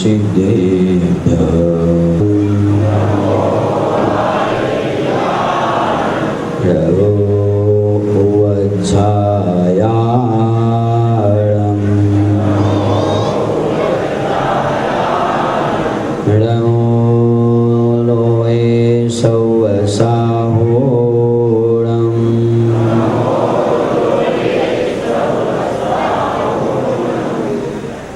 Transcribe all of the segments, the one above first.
सिद्धेभ्यः। प्रभो उवज्झायाळं नमो लोये सौवसाहोळं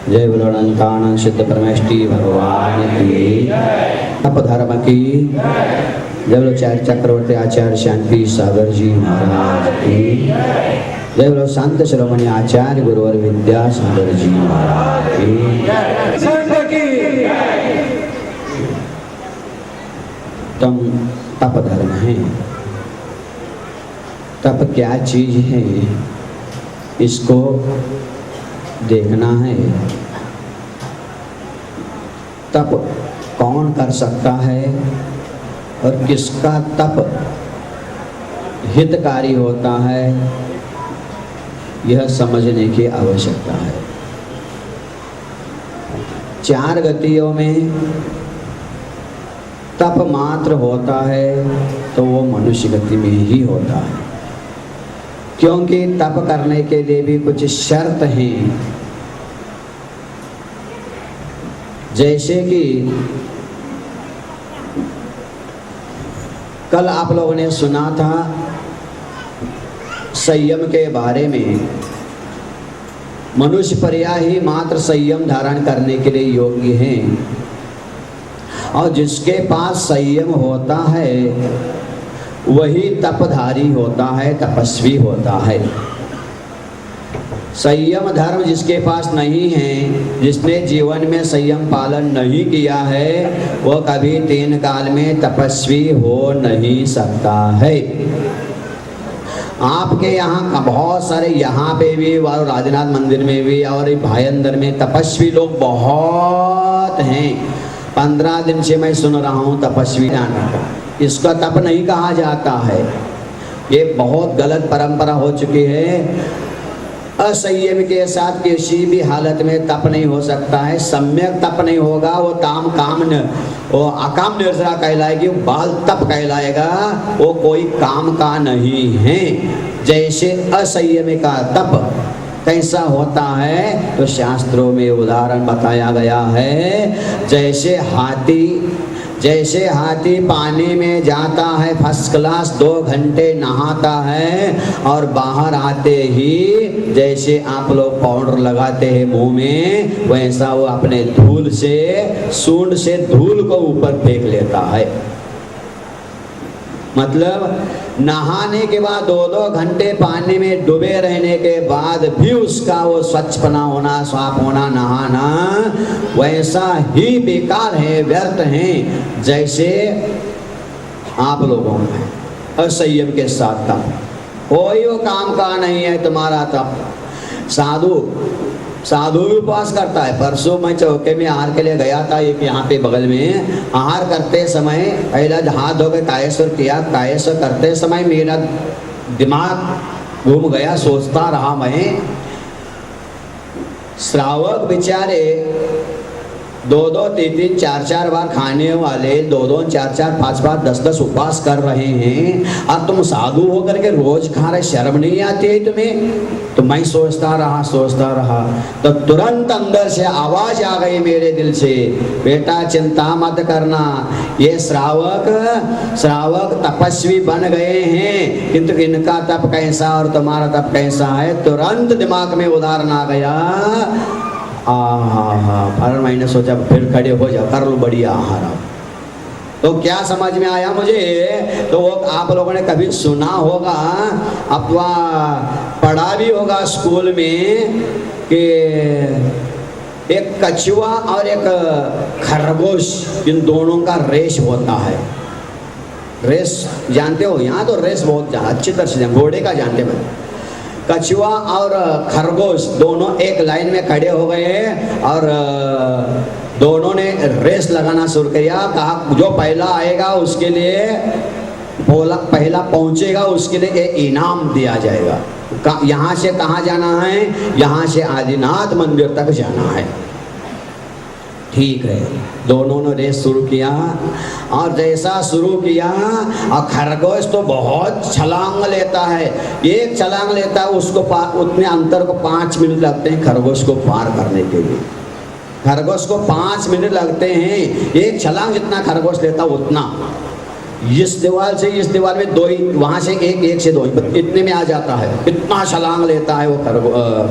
जय बोलो अनंतानंद सिद्ध परमेष्टि भगवान की, अपधर्म की जय बोलो चार चक्रवर्ती आचार्य शांति सागर जी महाराज की जय बोलो संत शिरोमणि आचार्य गुरुवर विद्यासागर जी महाराज की। तम तप धर्म है। तप क्या चीज है इसको देखना है। तप कौन कर सकता है और किसका तप हितकारी होता है, यह समझने की आवश्यकता है। चार गतियों में तप मात्र होता है तो वो मनुष्य गति में ही होता है, क्योंकि तप करने के लिए भी कुछ शर्त हैं। जैसे कि कल आप लोगों ने सुना था संयम के बारे में। मनुष्य पर्याय ही मात्र संयम धारण करने के लिए योग्य हैं, और जिसके पास संयम होता है वही तपधारी होता है, तपस्वी होता है। संयम धर्म जिसके पास नहीं है, जिसने जीवन में संयम पालन नहीं किया है, वह कभी तीन काल में तपस्वी हो नहीं सकता है। आपके यहाँ बहुत सारे, यहाँ पे भी और राजनाथ मंदिर में भी और भायंदर में तपस्वी लोग बहुत हैं। 15 दिन से मैं सुन रहा हूँ तपस्वी जाना, इसका तप नहीं कहा जाता है। ये बहुत गलत परंपरा हो चुकी है। असंयम के साथ किसी भी हालत में तप नहीं हो सकता है। सम्यक तप नहीं होगा, वो वो अकाम निर्जरा कहलाएगी, बाल तप कहलाएगा, वो कोई काम का नहीं है। जैसे असंयम का तप कैसा होता है तो शास्त्रों में उदाहरण बताया गया है। जैसे हाथी पानी में जाता है, फर्स्ट क्लास 2 घंटे नहाता है, और बाहर आते ही जैसे आप लोग पाउडर लगाते हैं मुंह में, वैसा वो अपने धूल से, सूंड से धूल को ऊपर फेंक लेता है। मतलब नहाने के बाद 2-2 घंटे पानी में डूबे रहने के बाद भी उसका वो स्वच्छपना होना, साफ होना, नहाना वैसा ही बेकार है, व्यर्थ है। जैसे आप लोगों में असंयम के साथ तप, कोई वो काम का नहीं है तुम्हारा तप। साधु भी उपवास करता है। परसों मैं चौके में आहार के लिए गया था, एक यहाँ पे बगल में। आहार करते समय पहला हाथ धो के कायेश्वर किया। कायेश्वर करते समय मेरा दिमाग घूम गया, सोचता रहा मैं, श्रावक बेचारे 2-2, 3-3, 4-4 बार खाने वाले 2-2, 4-4, 5-5, 10-10 उपवास कर रहे हैं, और तुम साधु होकर के रोज खा रहे, शर्म नहीं आती है तुम्हें? तो मैं सोचता रहा तो तुरंत अंदर से आवाज आ गई मेरे दिल से, बेटा चिंता मत करना, ये श्रावक तपस्वी बन गए हैं, किंतु इनका तप कैसा और तुम्हारा तप कैसा है। तुरंत दिमाग में उदाहरण आ गया। फिर मैंने सोचा फिर खड़े हो जाओ, कर लो बढ़िया आहार। तो क्या समझ में आया मुझे, तो वो आप लोगों ने कभी सुना होगा अथवा पढ़ा भी होगा स्कूल में कि एक कछुआ और एक खरगोश, इन दोनों का रेस होता है। रेस जानते हो? यहाँ तो रेस बहुत अच्छी तरह से घोड़े का जानते हैं। कछुआ और खरगोश दोनों एक लाइन में खड़े हो गए और दोनों ने रेस लगाना शुरू किया। कहा जो पहला आएगा उसके लिए, पहला पहुंचेगा उसके लिए इनाम दिया जाएगा। यहाँ से कहाँ जाना है? यहाँ से आदिनाथ मंदिर तक जाना है। ठीक है, दोनों ने रेस शुरू किया और जैसा शुरू किया और खरगोश तो बहुत छलांग लेता है, एक छलांग लेता है उसको उतने अंतर को 5 मिनट लगते हैं खरगोश को पार करने के लिए। खरगोश को 5 मिनट लगते हैं, एक छलांग जितना खरगोश लेता उतना, इस दीवार से इस दीवार में 2 ही, वहां से एक से 2 इतने में आ जाता है, इतना छलांग लेता है वो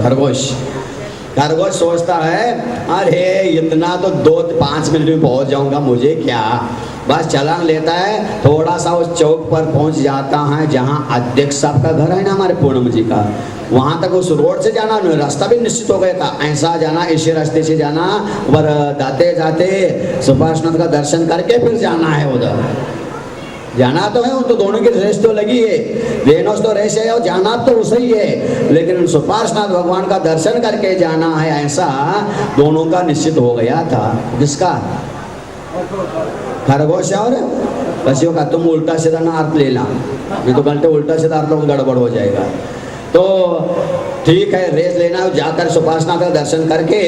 खरगोश। खरगोश सोचता है अरे इतना तो 2-5 मिनट में पहुंच जाऊंगा, मुझे क्या, बस छलांग लेता है, थोड़ा सा उस चौक पर पहुंच जाता है जहां अध्यक्ष साहब का घर है ना हमारे पूनम जी का, वहां तक उस रोड से जाना, रास्ता भी निश्चित हो गया था, ऐसा जाना, इसी रास्ते से जाना और जाते जाते सुभाषनाथ का दर्शन करके फिर जाना है उधर, जाना तो है, तो दोनों की रेस तो लगी है, रेनोस तो रेस है और जाना तो उसे ही है, लेकिन सुपार्श्वनाथ भगवान का दर्शन करके जाना है, ऐसा दोनों का निश्चित हो गया था। किसका? खरगोश और पशुओं का। तुम उल्टा सीधा ना अर्थ लेना, नहीं तो गलते उल्टा सीधा अर्थ गड़बड़ हो जाएगा। तो ठीक है, रेस लेना, जाकर सुपार्श्वनाथ का दर्शन करके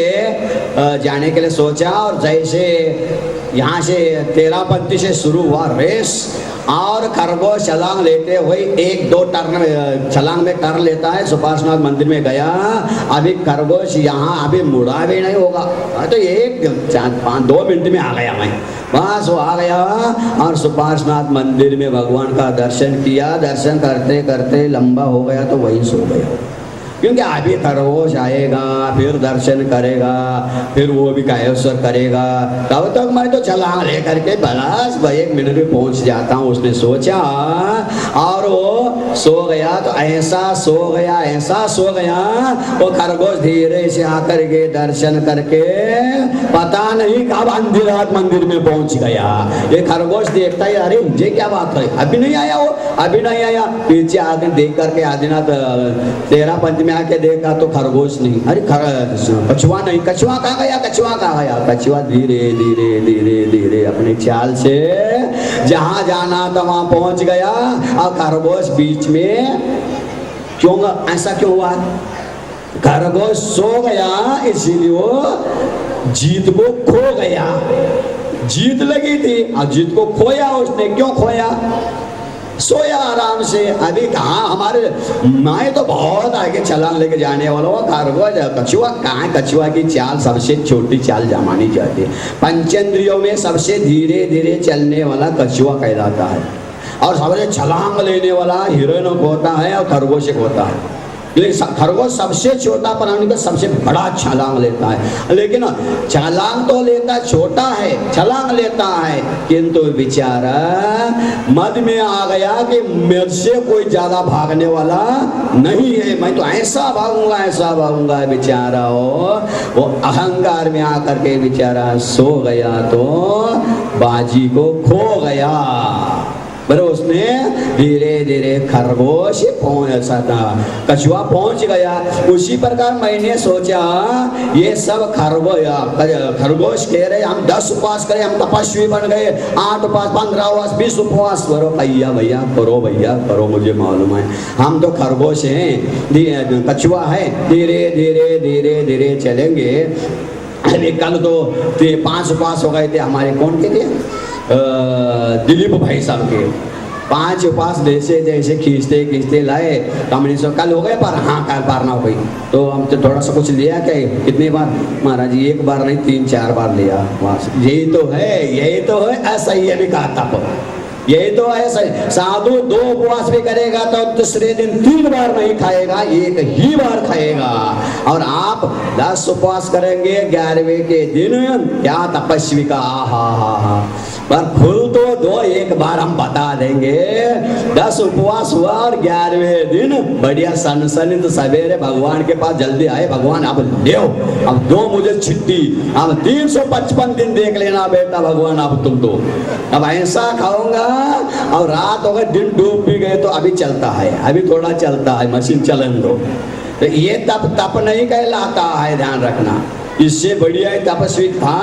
जाने के लिए सोचा, और जैसे यहाँ से 13 पंक्ति से शुरू हुआ रेस, और खरगोश छलांग लेते हुए 1-2 टर्न छलांग में कर लेता है, सुपार्श्वनाथ मंदिर में गया। अभी खरगोश यहाँ अभी मुड़ा भी नहीं होगा, तो 1-2 मिनट में आ गया मैं, बस वो आ गया और सुपार्श्वनाथ मंदिर में भगवान का दर्शन किया। दर्शन करते करते लंबा हो गया तो वहीं सो गया, क्योंकि अभी खरगोश आएगा, फिर दर्शन करेगा, फिर वो भी कायेश्वर करेगा, तब तक मैं तो छलांग लेकर के बस 1 मिनट में पहुंच जाता हूँ, उसने सोचा, और वो सो गया। तो ऐसा सो गया, ऐसा सो गया, वो खरगोश धीरे से आकर के दर्शन करके पता नहीं कब अंधेरात मंदिर में पहुंच गया। ये खरगोश देखता है, अरे मुझे क्या बात है, अभी नहीं आया वो, अभी नहीं आया। पीछे आकर देख करके आदिनाथ 13 पंच में आके देखा तो खरगोश नहीं, अरे कछुआ नहीं, कछुआ कहाँ गया, कछुआ कहाँ गया। कछुआ धीरे धीरे धीरे धीरे अपने चाल से जहां जाना था वहां पहुंच गया, और खरगोश बीच में क्यों, ऐसा क्यों हुआ? खरगोश सो गया, इसीलिए वो जीत को खो गया। जीत लगी थी और जीत को खोया उसने। क्यों खोया? सोया आराम से। अभी कहाँ, हमारे मैं तो बहुत आगे छलांग लेके जाने वाला हूँ। खरगोश कछुआ कहाँ, कछुआ की चाल सबसे छोटी चाल मानी जाती है। पंचेंद्रियों में सबसे धीरे धीरे चलने वाला कछुआ कहलाता है, और सबसे छलांग लेने वाला हिरण होता है और खरगोश होता है। खरगोश सबसे छोटा प्राणी का सबसे बड़ा छलांग लेता है, लेकिन छलांग तो लेता छोटा है, छलांग लेता है, किंतु बेचारा मद में आ गया कि मेरे से कोई ज्यादा भागने वाला नहीं है, मैं तो ऐसा भागूंगा बेचारा वो अहंकार में आकर के बेचारा सो गया, तो बाजी को खो गया। पर उसने धीरे धीरे खरगोश कछुआ पहुंच गया। उसी प्रकार मैंने सोचा ये सब खरगोश कह रहे हम 10 उपवास करें, हम तपस्वी बन गए, 8 उपवास, 15 उपवास, 20 उपवास करो। भैया करो, मुझे मालूम है हम तो खरगोश हैं, कछुआ है, धीरे धीरे धीरे धीरे चलेंगे। अभी कल तो 5 उपवास हो गए थे हमारे, कौन के थे, दिलीप भाई साहब के 5 उपवास जैसे जैसे खींचते लाए, हमने सो कल हो गए, पर हाँ कल पार ना हो गई। तो हम तो थोड़ा सा कुछ लिया, क्या कितनी बार महाराज जी, 1 बार नहीं 3-4 बार लिया। यही तो है ऐसा ही अभी कहा था, यही तो है। साधु 2 उपवास भी करेगा तो दूसरे दिन 3 बार नहीं खाएगा, 1 ही बार खाएगा। और आप 10 उपवास करेंगे, 11वें के दिन क्या तपस्वी का, हा पर फूल तो 2 एक बार हम बता देंगे। 10 उपवास हुआ और 11वें दिन बढ़िया सनसनित सवेरे भगवान के पास जल्दी आए, भगवान अब ले, अब दो मुझे छिट्टी, अब 355 दिन देख लेना बेटा भगवान, अब तुम दो, अब ऐसा खाऊंगा। और रात हो गए, दिन डूब भी गए तो अभी चलता है, अभी थोड़ा चलता है, मशीन चलन दो। तो ये तप नहीं कहलाता है, ध्यान रखना। इससे बढ़िया तपस्वी था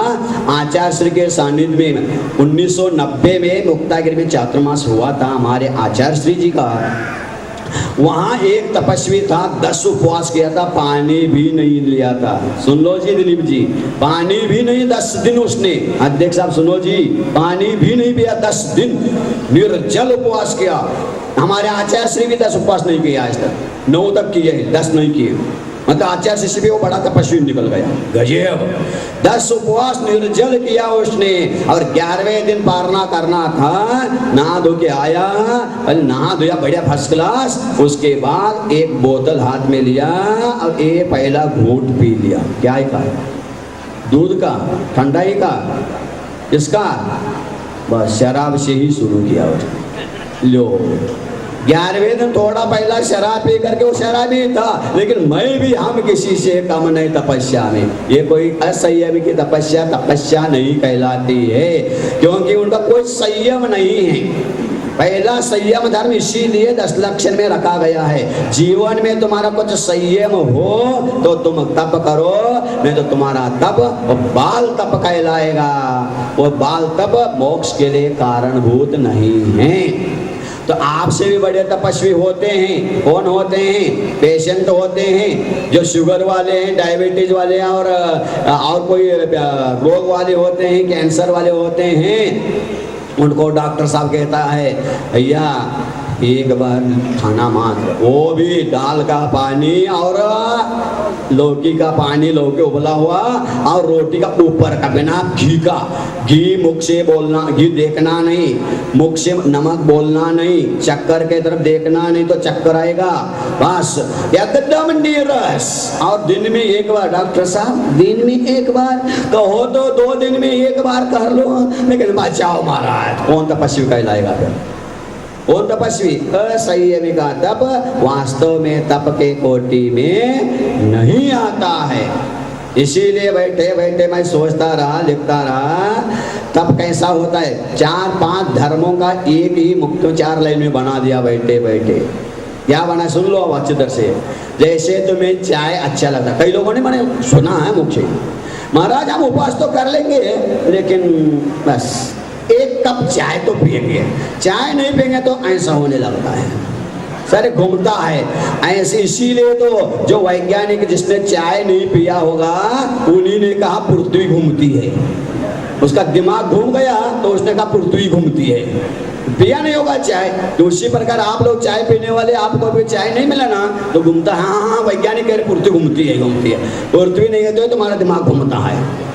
आचार्य श्री के सानिध्य में 1990 में मुक्तागिरी में चातुर्मास हुआ था हमारे आचार्य श्री जी का। वहां एक तपस्वी था, 10 उपवास किया था, पानी भी नहीं लिया था। सुन लो जी दिलीप जी, पानी भी नहीं 10 दिन उसने, अध्यक्ष साहब सुनो जी, पानी भी नहीं पिया 10 दिन, निर्जल उपवास किया। हमारे आचार्य श्री भी 10 उपवास नहीं किए आज तक, 9 तक किए, 10 नहीं किए। मतलब आचार्य शिष्य भी वो बड़ा तपस्वी निकल गया, गजब। 10 उपवास निर्जल किया उसने, और 11वें दिन पारना करना था। नहा धो के आया, नहा धोया बढ़िया फर्स्ट क्लास। उसके बाद एक बोतल हाथ में लिया और ये पहला घूंट पी लिया। क्या का? दूध का, ठंडाई का, इसका? बस शराब से ही शुरू किया उसने। लो 11वें दिन थोड़ा पहला शराब पी करके वो शराबी था, लेकिन मैं भी हम किसी से कम नहीं तपस्या में। ये कोई असंयमी की तपस्या नहीं कहलाती है, क्योंकि उनका कोई संयम नहीं है। पहला संयम धर्म इसीलिए 10 लक्षण में रखा गया है। जीवन में तुम्हारा कुछ संयम हो तो तुम तप करो, नहीं तो तुम्हारा तप वो बाल तप कहलाएगा। वो बाल तप मोक्ष के लिए कारणभूत नहीं है। तो आपसे भी बड़े तपस्वी होते हैं। कौन होते हैं? पेशेंट होते हैं, जो शुगर वाले हैं, डायबिटीज वाले हैं, और कोई रोग वाले होते हैं, कैंसर वाले होते हैं। उनको डॉक्टर साहब कहता है भैया एक बार खाना मात्र, वो भी दाल का पानी और लौकी का पानी, लौकी उबला हुआ, और रोटी का ऊपर का, बिना घी का। घी मुख से बोलना, घी देखना नहीं, मुख से नमक बोलना नहीं, चक्कर के तरफ देखना नहीं तो चक्कर आएगा। बस एकदम नीरस। और दिन में एक बार, डॉक्टर साहब दिन में एक बार कहो तो 2 दिन में एक बार कर लो, लेकिन बचाओ महाराज। कौन तपस्वी कहलाएगा फिर? वो तपस्वी? असंयमी का तप वास्तव में तप के कोटि में नहीं आता है। इसीलिए बैठे बैठे मैं सोचता रहा, लिखता रहा, तप कैसा होता है। 4-5 धर्मों का एक ही मुख्य 4 लाइन में बना दिया बैठे बैठे। क्या बना सुन लो अब अच्छी तरह से। जैसे तुम्हें चाय अच्छा लगता है, कई लोगों ने मैंने सुना है मुझे, महाराज हम उपवास तो कर लेंगे लेकिन बस 1 कप चाय तो पिएंगे, चाय नहीं पिएंगे तो ऐसा होने लगता है, सर घूमता है ऐसे। इसीलिए तो जो वैज्ञानिक जिसने चाय नहीं पिया होगा उन्हीं ने कहा पृथ्वी घूमती है। उसका दिमाग घूम गया तो उसने कहा पृथ्वी घूमती है, पिया नहीं होगा चाय। तो उसी प्रकार आप लोग चाय पीने वाले, आपको भी चाय नहीं मिला ना तो घूमता है। हाँ वैज्ञानिक कह रहे पृथ्वी घूमती है, घूमती है। पृथ्वी नहीं है तो तुम्हारा दिमाग घूमता है,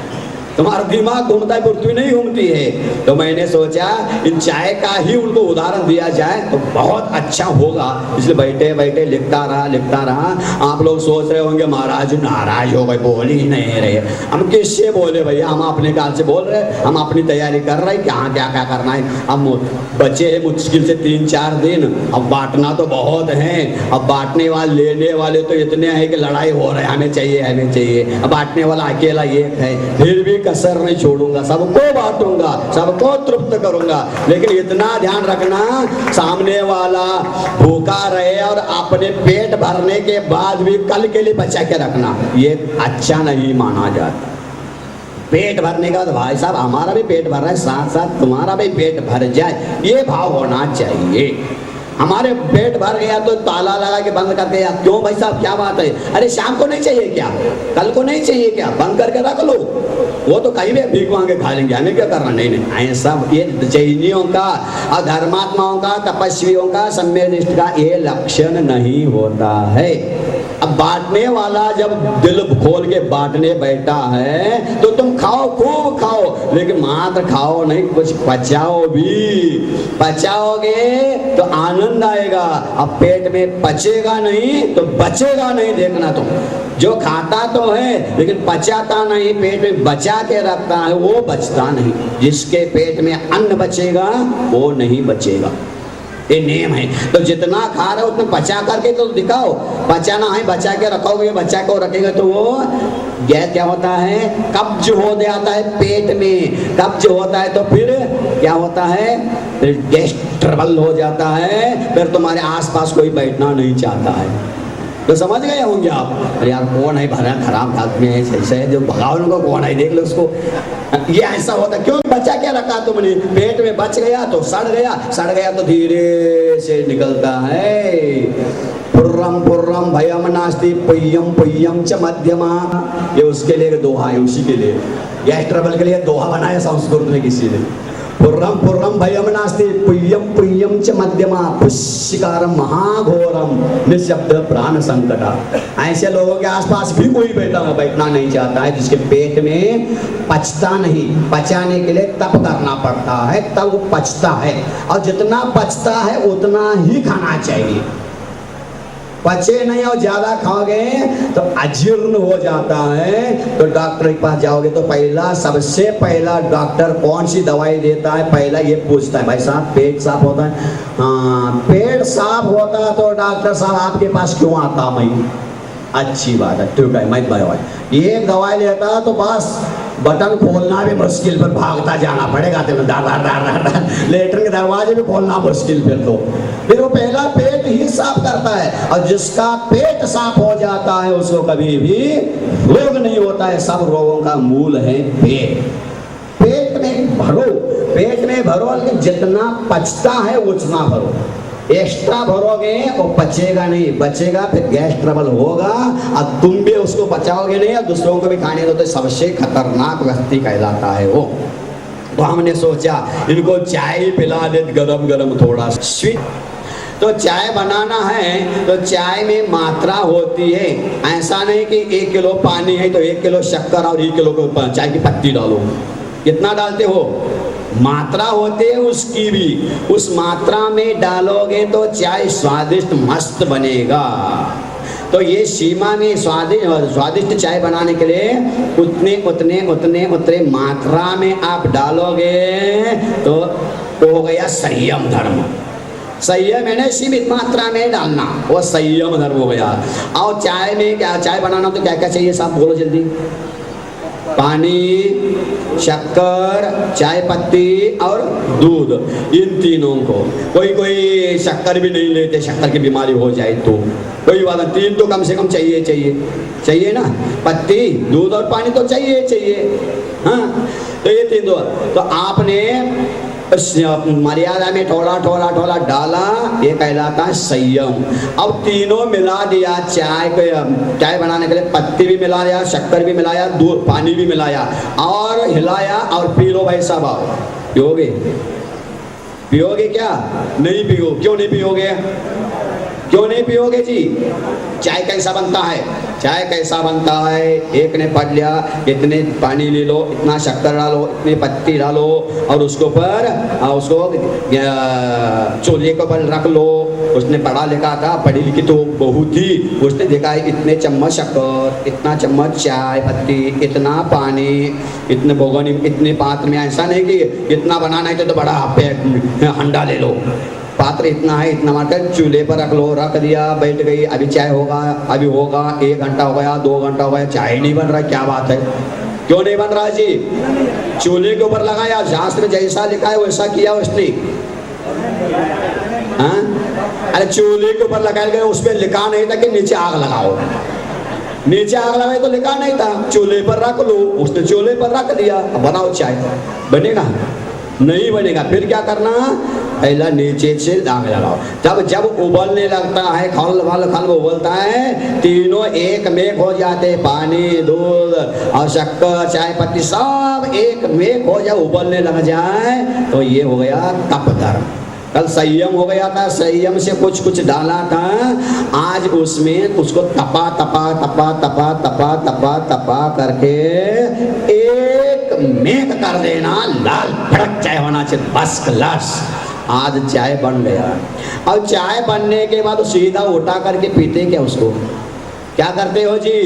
तुम्हारा दिमाग घूमता है, पृथ्वी नहीं घूमती है। तो मैंने सोचा इन चाय का ही उनको उदाहरण दिया जाए तो बहुत अच्छा होगा। इसलिए बैठे बैठे लिखता रहा। आप लोग सोच रहे होंगे महाराज नाराज हो गए, बोल ही नहीं रहे। हम किससे बोले भैया, हम अपने काल से बोल रहे, हम अपनी तैयारी कर रहे हैं, कहाँ क्या क्या करना है। हम बचे हैं मुश्किल से 3-4 दिन, अब बांटना तो बहुत है। अब बांटने वाले लेने वाले तो इतने हैं कि लड़ाई हो रहे, हमें चाहिए। अब बांटने वाला अकेला एक है, फिर भी कसर नहीं छोड़ूंगा, सबको बांटूंगा, सबको तृप्त करूंगा। लेकिन इतना ध्यान रखना सामने वाला भूखा रहे और अपने पेट भरने के बाद भी कल के लिए बचा के रखना, ये अच्छा नहीं माना जाता। पेट भरने के बाद भाई साहब हमारा भी पेट भर रहा है, साथ साथ तुम्हारा भी पेट भर जाए, ये भाव होना चाहिए। हमारे पेट भर गया तो ताला लगा के बंद कर दिया, क्यों भाई साहब क्या बात है? अरे शाम को नहीं चाहिए क्या, कल को नहीं चाहिए क्या, बंद करके रख लो। वो तो कहीं भी भीख मांगे खा लेंगे, हमें क्या करना। नहीं ऐसा ये जैनियों का और धर्मात्माओं का, तपस्वियों का, सम्यनिष्ठ का ये लक्षण नहीं होता है। अब बांटने वाला जब दिल खोल के बांटने बैठा है तो तुम खाओ, खूब खाओ, लेकिन मात्र खाओ नहीं, कुछ पचाओ भी। पचाओगे तो आनंद आएगा। अब पेट में पचेगा नहीं तो बचेगा नहीं, देखना तुम। जो खाता तो है लेकिन पचाता नहीं, पेट में बचा के रखता है, वो बचता नहीं। जिसके पेट में अन्न बचेगा वो नहीं बचेगा, ये नियम है। तो जितना खा रहे हो उतना पचा करके तो दिखाओ। पचाना है, बचा के रखोगे, बचा के रखेंगे तो वो गैस क्या होता है, कब्ज हो जाता है पेट में। कब्ज होता है तो फिर क्या होता है, फिर गैस ट्रबल हो जाता है, फिर तुम्हारे आसपास कोई बैठना नहीं चाहता है। तो समझ गए होंगे आप। अरे यार कौन है भरा खराब आदमी है, ऐसा है जो भगावन को कौन है, देख लो उसको। ये ऐसा होता क्यों? बचा क्या रखा तुमने? पेट में बच गया तो सड़ गया, सड़ गया तो धीरे से निकलता है। पुर्रम पुर्रम भयम नास्ति पुय्यम पुय्यम च मध्यमा, ये उसके लिए दोहा है, उसी के लिए गैस ट्रबल के लिए दोहा बनाया संस्कृत में किसी ने। पुर्रम पुर्रम भयम नास्ति पुय्यम पुय्यम च मध्यमा पुष्यकारम महाघोरम निःशब्द प्राण संकटा। ऐसे लोगों के आसपास भी कोई बैठना नहीं चाहता है जिसके पेट में पचता नहीं। पचाने के लिए तप करना पड़ता है, तब वो पचता है, और जितना पचता है उतना ही खाना चाहिए। पचे नहीं और ज्यादा खाओगे तो अजीर्ण हो जाता है। तो डॉक्टर के पास जाओगे तो सबसे पहला डॉक्टर कौन सी दवाई देता है, पहला ये पूछता है, भाई साहब पेट साफ होता है? हाँ, पेट साफ होता है तो डॉक्टर साहब आपके पास क्यों आता? मैं अच्छी बात है, ठीक है, मैं दवाई ये दवाई लेता तो बस बटन खोलना भी मुश्किल, पर भागता जाना पड़ेगा, लेटर के दरवाजे भी खोलना मुश्किल। फिर वो पहला पेट ही साफ करता है, और जिसका पेट साफ हो जाता है उसको कभी भी रोग नहीं होता है। सब रोगों का मूल है पेट। पेट में भरो, पेट में भरो, लेकिन जितना पचता है उतना भरो। एक्स्ट्रा भरोगे और पचेगा नहीं, बचेगा फिर गैस ट्रबल होगा, और तुम भी उसको बचाओगे नहीं और दूसरों को भी खाने दो तो सबसे खतरनाक व्यक्ति कहलाता है वो। तो हमने सोचा इनको चाय पिला दे गरम गरम थोड़ा स्वीट। तो चाय बनाना है तो चाय में मात्रा होती है, ऐसा नहीं कि 1 किलो पानी है तो 1 किलो शक्कर और 1 किलो चाय की पत्ती डालो। कितना डालते हो? मात्रा होती है उसकी भी, उस मात्रा में डालोगे तो चाय स्वादिष्ट मस्त बनेगा। तो ये सीमा में स्वादिष्ट चाय बनाने के लिए उतने मात्रा में आप डालोगे तो हो गया संयम धर्म। संयम है ना, सीमित मात्रा में डालना, वो संयम धर्म हो गया। और चाय में क्या, चाय बनाना तो क्या क्या चाहिए साहब बोलो जल्दी? पानी, शक्कर, चाय पत्ती और दूध, इन तीनों को। कोई शक्कर भी नहीं लेते, शक्कर की बीमारी हो जाए तो कोई बात नहीं, 3 तो कम से कम चाहिए ना, पत्ती, दूध और पानी तो चाहिए। हाँ, तो ये 3 तो आपने मर्यादा में थोड़ा डाला, ये कहलाता है संयम। अब तीनों मिला दिया, चाय बनाने के लिए पत्ती भी मिला दिया, शक्कर भी मिलाया, दूध पानी भी मिलाया और हिलाया और पी लो भाई साहब। पियोगे क्या? नहीं पियो। क्यों नहीं पियोगे? क्यों नहीं पियोगे जी? चाय कैसा बनता है? चाय कैसा बनता है? एक ने पढ़ लिया, इतने पानी ले लो, इतना शक्कर डालो, इतनी पत्ती डालो और उसको चूल्हे के ऊपर रख लो। उसने पढ़ा लिखा था, पढ़ी लिखी तो बहुत ही, उसने देखा है इतने चम्मच शक्कर, इतना चम्मच चाय पत्ती, इतना पानी, इतने भगोनी, इतने पात्र में। ऐसा नहीं कि इतना बनाना है तो बड़ा हंडा ले लो, पात्र इतना है, इतना मारकर चूल्हे पर रख लो, रख दिया, बैठ गई, अभी चाय होगा, अभी होगा, 1 घंटा हो गया, 2 घंटा हो गया, चाय नहीं बन रहा। क्या बात है? क्यों नहीं बन रहा जी? चूल्हे के ऊपर लगाया, शास्त्र जैसा लिखा है वैसा किया उसने। अरे चूल्हे के ऊपर लगाया गया, उसमें लिखा नहीं था कि नीचे आग लगाओ। नीचे आग लगाए तो लिखा नहीं था, चूल्हे पर रख लो, उसने चूल्हे पर रख दिया, बनाओ चाय। बनेगा? नहीं बनेगा। फिर क्या करना? पहला नीचे से आग लगाओ, जब उबलने लगता है, खल उबलता है, तीनों एक में हो जाते, पानी, दूध और शक्कर, चाय पत्ती सब एक में हो जाए, उबलने लग जाए, तो ये हो गया तप धर्म। कल संयम हो गया था, संयम से कुछ डाला था, आज उसमें उसको तपा करके एक मेघ कर देना, लाल भड़क चाय होना चाहिए, बस क्लास। आज चाय बन गया। और चाय बनने के बाद सीधा उठा करके पीते क्या उसको? क्या करते हो जी?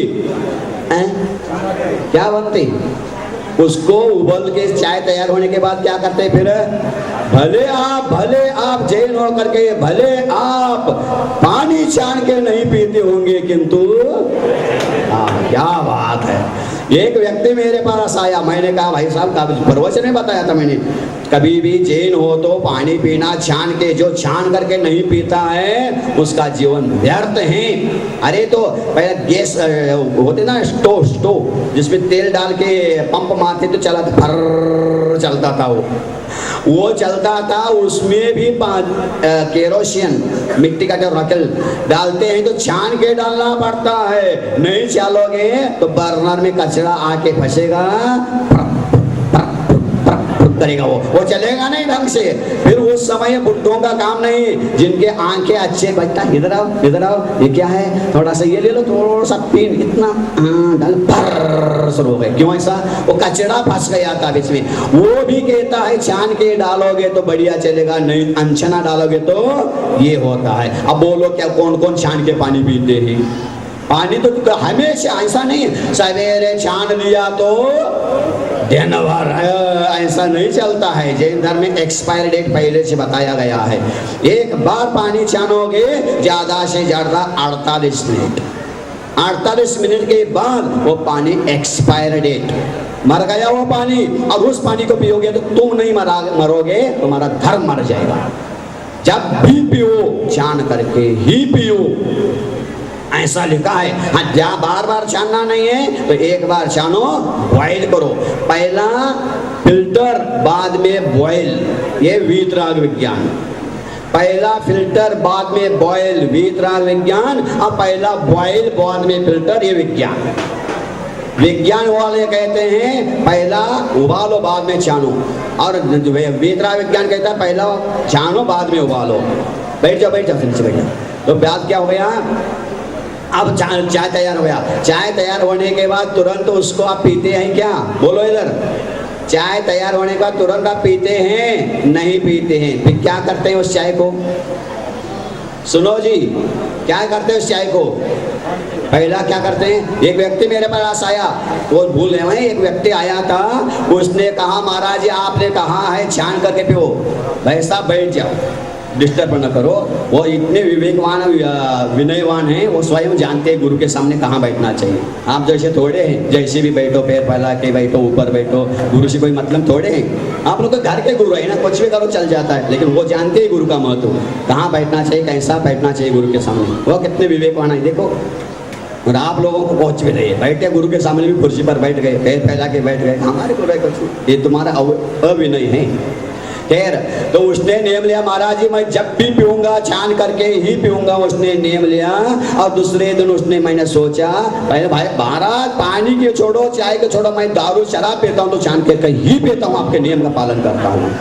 क्या बनते? उसको उबल के चाय तैयार होने के बाद क्या करते फिर? भले आप जैन हो करके, भले आप पानी छान के नहीं पीते होंगे, किंतु क्या बात है, एक व्यक्ति मेरे पास आया, मैंने कहा भाई साहब का प्रवचन में बताया था मैंने, कभी भी जैन हो तो पानी पीना छान के, जो छान करके नहीं पीता है उसका जीवन व्यर्थ है। अरे तो पहले गैस होते ना स्टोव जिसमें तेल डाल के पंप मारते तो चला फर चलता था, वो चलता था, उसमें भी केरोसिन मिट्टी का जो रकल डालते हैं तो छान के डालना पड़ता है, नहीं चलोगे तो बर्नर में कचरा आके फंसेगा, करेगा वो चलेगा नहीं ढंग से। फिर उस समय बुड्ढों का काम नहीं, जिनके आंखें अच्छे, बचता इधर आओ ये क्या है, थोड़ा सा ये ले लो, थोड़ा सा पीन, इतना डाल शुरू हो गए। क्यों ऐसा? वो कचरा फंस गया था बीच में। वो भी कहता है छान के डालोगे तो बढ़िया चलेगा, नहीं अनछना डालोगे तो ये होता है। अब बोलो क्या कौन कौन छान के पानी पीते हैं? पानी तो हमेशा ऐसा नहीं सवेरे छान लिया तो दिन भर, ऐसा नहीं चलता है। जैन धर्म में एक्सपायर डेट पहले से बताया गया है। एक बार पानी छानोगे ज्यादा से ज्यादा 48 मिनट, 48 मिनट के बाद वो पानी एक्सपायर डेट, मर गया वो पानी। और उस पानी को पियोगे तो तुम नहीं मरोगे, तुम्हारा धर्म मर जाएगा। जब भी पियो छान करके ही पियो, ऐसा लिखा है। हाँ, जहाँ बार बार छानना नहीं है तो एक बार छानो, बॉइल करो, पहला फिल्टर बाद में बॉइल, ये वीतराग विज्ञान। पहला फिल्टर बाद में बॉइल, वीतराग विज्ञान। और पहला बॉइल बाद में फिल्टर, ये विज्ञान। विज्ञान वाले कहते हैं पहला उबालो बाद में छानो, और वीतराग विज्ञान कहता है पहला छानो बाद में उबालो। बैठ जाओ नीचे बैठ जाओ। तो बात क्या हो गया? अब चाय तैयार हो गया। चाय तैयार होने के बाद तुरंत उसको आप पीते हैं क्या? बोलो इधर। चाय तैयार होने के बाद तुरंत आप पीते हैं? नहीं पीते हैं। फिर क्या करते हैं उस चाय को? सुनो जी, क्या करते हैं उस चाय को? पहला क्या करते हैं? एक व्यक्ति मेरे पास आया, वो भूल रहे, एक व्यक्ति आया था, उसने कहा महाराज जी आपने कहा है छान करके पियो। भाई साहब बैठ जाओ, डिस्टर्ब न करो। वो इतने विवेकवान विनयवान हैं, वो स्वयं जानते हैं गुरु के सामने कहाँ बैठना चाहिए। आप जैसे थोड़े हैं, जैसे भी बैठो, पैर फैला के बैठो, ऊपर बैठो, गुरु से कोई मतलब थोड़े हैं। आप लोग तो घर के गुरु है ना, कुछ भी करो चल जाता है, लेकिन वो जानते हैं गुरु का महत्व, कहाँ बैठना चाहिए, कैसा बैठना चाहिए गुरु के सामने। वो कितने विवेकवान है देखो। और आप लोगों को पहुंच भी नहीं है, बैठे गुरु के सामने भी कुर्सी पर बैठ गए, पैर फैला के बैठ गए, हमारे गुरु कुछ, ये तुम्हारा अविनय है। खैर, तो उसने नेम लिया महाराज जी मैं जब भी पीऊंगा छान करके ही पीऊंगा, उसने नेम लिया। और दूसरे दिन उसने, मैंने सोचा पहले भाई महाराज पानी के छोड़ो, चाय के छोड़ो, मैं दारू शराब पीता हूँ तो छान के ही पीता हूँ, आपके नियम का पालन करता हूँ।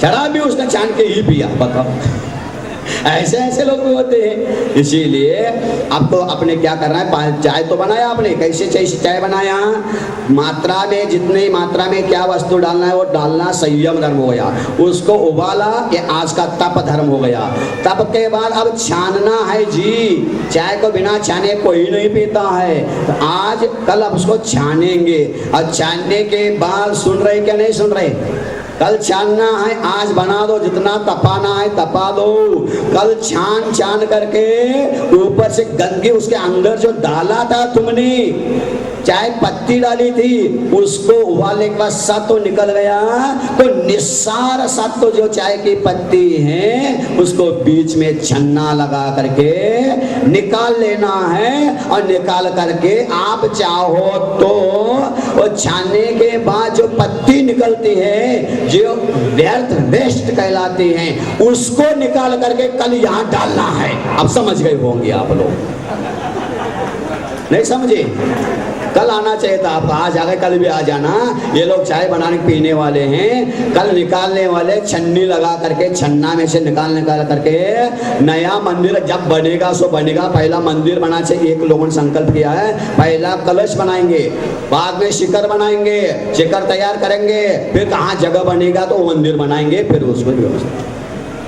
शराब भी उसने छान के ही पिया, बताओ। ऐसे ऐसे लोग भी होते हैं। इसीलिए आपको अपने क्या करना है, चाय तो बनाया आपने, कैसे चाय बनाया, मात्रा में, जितनी मात्रा में क्या वस्तु डालना है वो डालना, संयम धर्म हो गया। उसको उबाला, ये आज का तप धर्म हो गया। तप के बाद अब छानना है जी। चाय को बिना छाने कोई नहीं पीता है, तो आज कल अब उसको छानेंगे। और छानने के बाद सुन रहे क्या नहीं सुन रहे, कल छानना है, आज बना दो, जितना तपाना है तपा दो। कल छान करके ऊपर से गंदगी, उसके अंदर जो डाला था तुमने, चाय पत्ती डाली थी, उसको उबालने के बाद सत्व निकल गया, तो निस्सार सत्व जो चाय की पत्ती है उसको बीच में छन्ना लगा करके निकाल लेना है। और निकाल करके आप चाहो तो वो छानने के बाद जो पत्ती निकलती है, जो व्यर्थ वेस्ट कहलाती है, उसको निकाल करके कल यहाँ डालना है। अब समझ गए होंगे आप लोग, नहीं समझे? कल आना चाहिए था आपका, आज आ गए, कल भी आ जाना। ये लोग चाय बनाने पीने वाले हैं, कल निकालने वाले, छन्नी लगा करके, छन्ना में से निकाल करके नया मंदिर जब बनेगा सो बनेगा। पहला मंदिर बना चाहिए, एक लोगों ने संकल्प किया है, पहला कलश बनाएंगे, बाद में शिखर बनाएंगे, शिखर तैयार करेंगे, फिर कहाँ जगह बनेगा तो मंदिर बनाएंगे, फिर उसको व्यवस्था।